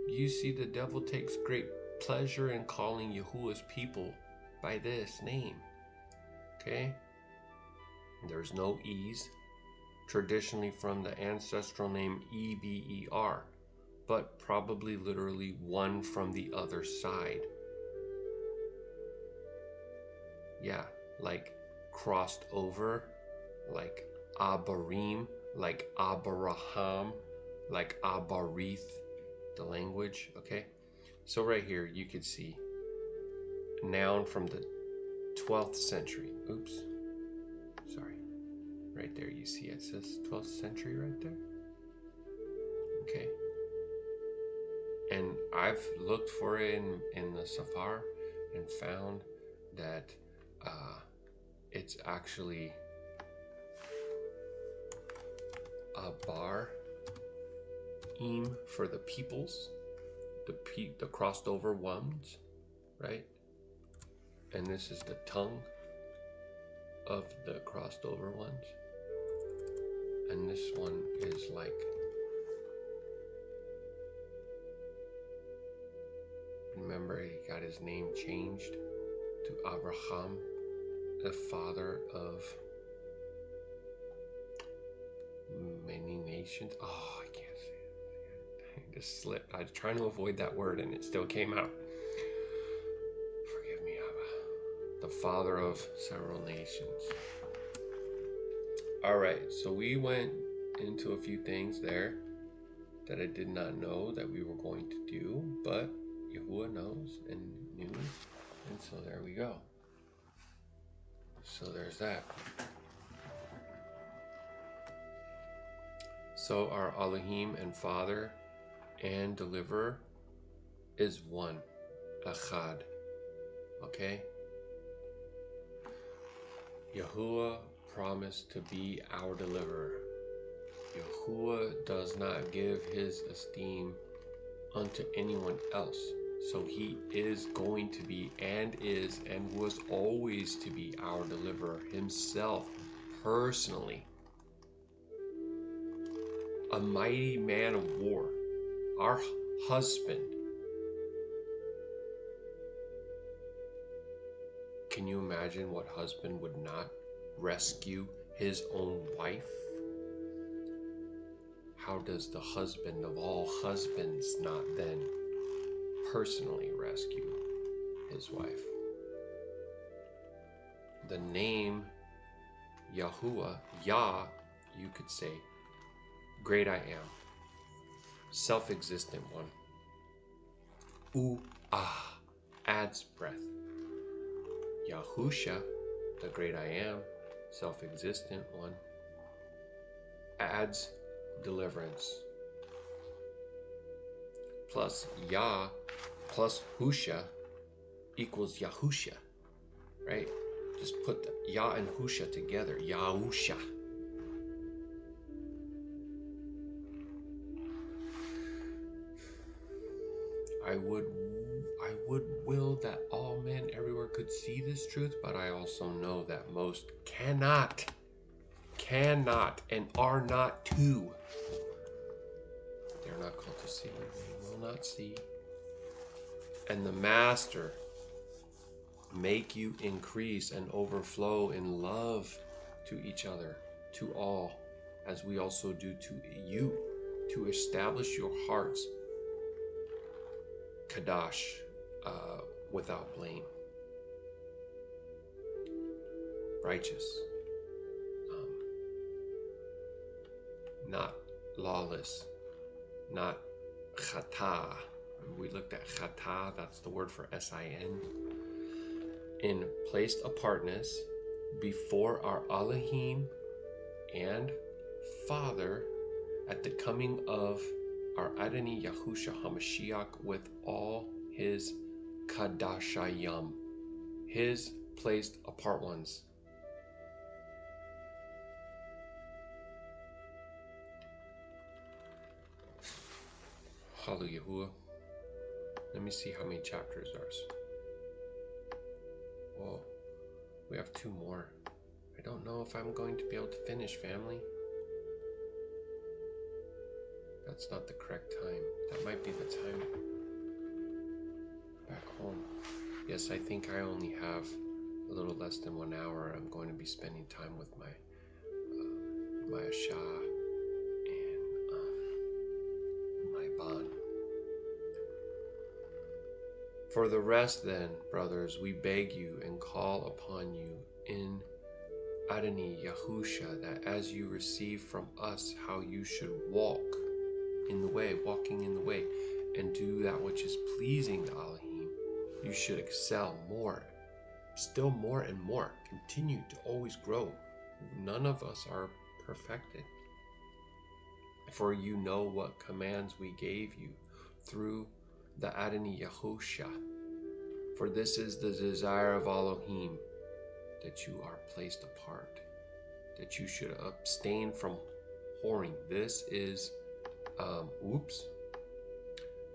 Speaker 1: You see, the devil takes great pleasure in calling Yahuwah's people by this name. Okay? There's no E's, traditionally from the ancestral name EBER, but probably literally one from the other side. Yeah, like crossed over, like Abarim, like Abraham, like Abarith, the language, okay? So right here, you could see noun from the 12th century. Oops, sorry. Right there, you see it says 12th century right there. Okay. And I've looked for it in the Safar and found that it's actually a bar for the peoples, the crossed over ones, right? And this is the tongue of the crossed over ones. And this one is like, remember, he got his name changed to Abraham, the father of many nations. Oh, I can't say it. I just slipped. I was trying to avoid that word and it still came out. Forgive me, Abba. The father of several nations. All right, so we went into a few things there that I did not know that we were going to do, but Yahuwah knows and knew, and so there we go. So there's that. So our Elohim and Father and Deliverer is one, Echad. Okay? Yahuwah promised to be our deliverer. Yahuwah does not give his esteem unto anyone else. So he is going to be and is and was always to be our deliverer himself, personally. A mighty man of war, our husband. Can you imagine what husband would not rescue his own wife? How does the husband of all husbands not then personally rescue his wife? The name Yahuwah, Yah, you could say, great I am, self-existent one. Adds breath. Yahusha, the great I am, self-existent one, adds deliverance. Plus Yah plus Husha equals Yahusha, right? Just put the Yah and Husha together, Yahusha. I would will that all men everywhere could see this truth, but I also know that most cannot, and are not to. They're not called to see, they will not see. And the Master make you increase and overflow in love to each other, to all, as we also do to you, to establish your hearts Qadash, without blame, righteous, not lawless, not chata. We looked at chata, that's the word for sin, in placed apartness before our Elohim and Father at the coming of our Adonai Yahusha HaMashiach with all his Qadashayam, his placed apart ones. Hallelujah. Let me see how many chapters ours. Oh, we have 2 more. I don't know if I'm going to be able to finish, family. That's not the correct time. That might be the time back home. Yes, I think I only have a little less than 1 hour. I'm going to be spending time with my Asha and my Ban. For the rest then, brothers, we beg you and call upon you in Adonai Yahusha, that as you receive from us how you should walk in the way, walking in the way, and do that which is pleasing to Elohim, you should excel more, still more and more. Continue to always grow. None of us are perfected. For you know what commands we gave you through the Adonai Yahusha. For this is the desire of Elohim, that you are placed apart, that you should abstain from whoring. This is,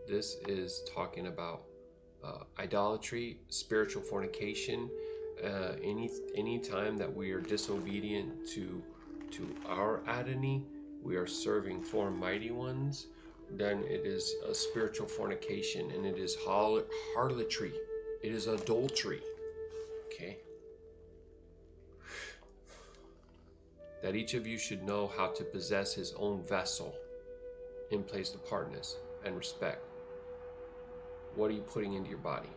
Speaker 1: this is talking about idolatry, spiritual fornication. Any time that we are disobedient to our Adonai, we are serving foreign mighty ones, then it is a spiritual fornication, and it is harlotry. It is adultery. Okay? That each of you should know how to possess his own vessel in placed apartness and respect. What are you putting into your body?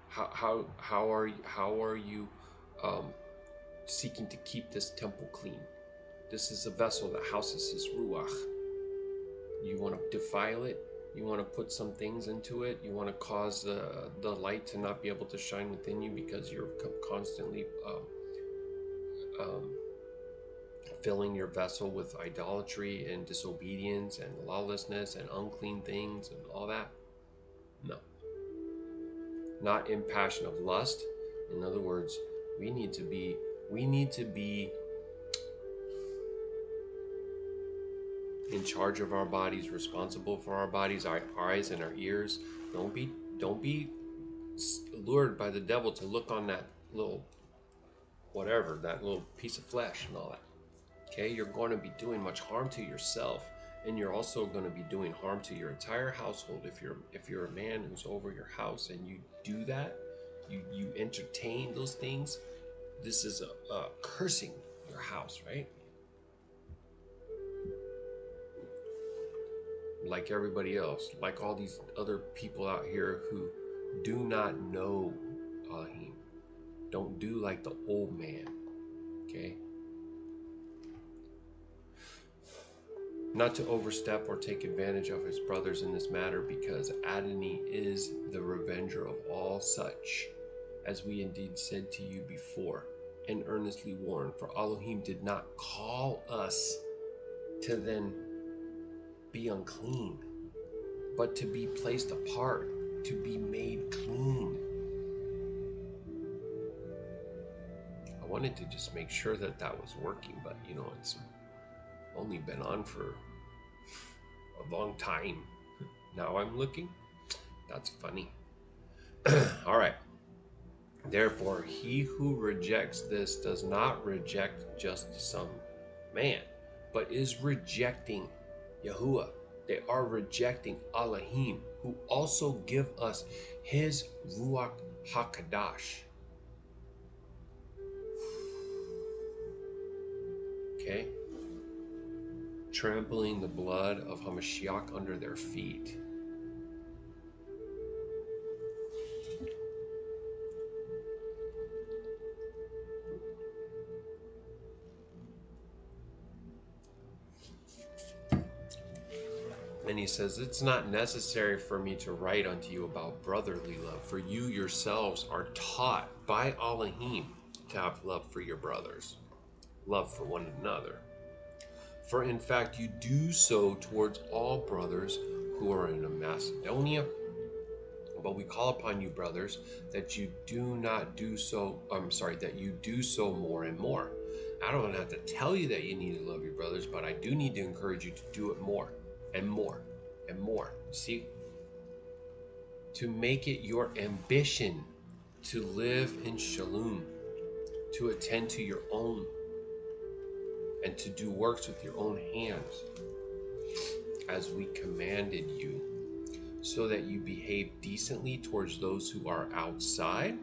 Speaker 1: How are you seeking to keep this temple clean? This is a vessel that houses his Ruach. You want to defile it? You want to put some things into it? You want to cause the light to not be able to shine within you because you're constantly filling your vessel with idolatry and disobedience and lawlessness and unclean things and all that? No. Not in passion of lust. In other words, we need to be in charge of our bodies, responsible for our bodies, our eyes and our ears. Don't be lured by the devil to look on that little whatever, that little piece of flesh and all that. Okay, you're going to be doing much harm to yourself, and you're also going to be doing harm to your entire household. If you're a man who's over your house and you do that, you entertain those things, this is a cursing your house, right? Like everybody else, like all these other people out here who do not know Elohim. Don't do like the old man, okay? Not to overstep or take advantage of his brothers in this matter, because Adonai is the revenger of all such, as we indeed said to you before, and earnestly warned. For Elohim did not call us to then be unclean, but to be placed apart, to be made clean. I wanted to just make sure that was working, but it's only been on for a long time. Now I'm looking. That's funny. All right. Therefore, he who rejects this does not reject just some man, but is rejecting Yahuah. They are rejecting Elohim, who also give us his Ruach Ha'Qadash. Okay? Trampling the blood of Hamashiach under their feet. And he says, it's not necessary for me to write unto you about brotherly love, for you yourselves are taught by Elohim to have love for your brothers, love for one another. For in fact, you do so towards all brothers who are in Macedonia. But we call upon you, brothers, that you do so more and more. I don't have to tell you that you need to love your brothers, but I do need to encourage you to do it more and more and more. See? To make it your ambition to live in Shalom, to attend to your own, and to do works with your own hands, as we commanded you, so that you behave decently towards those who are outside,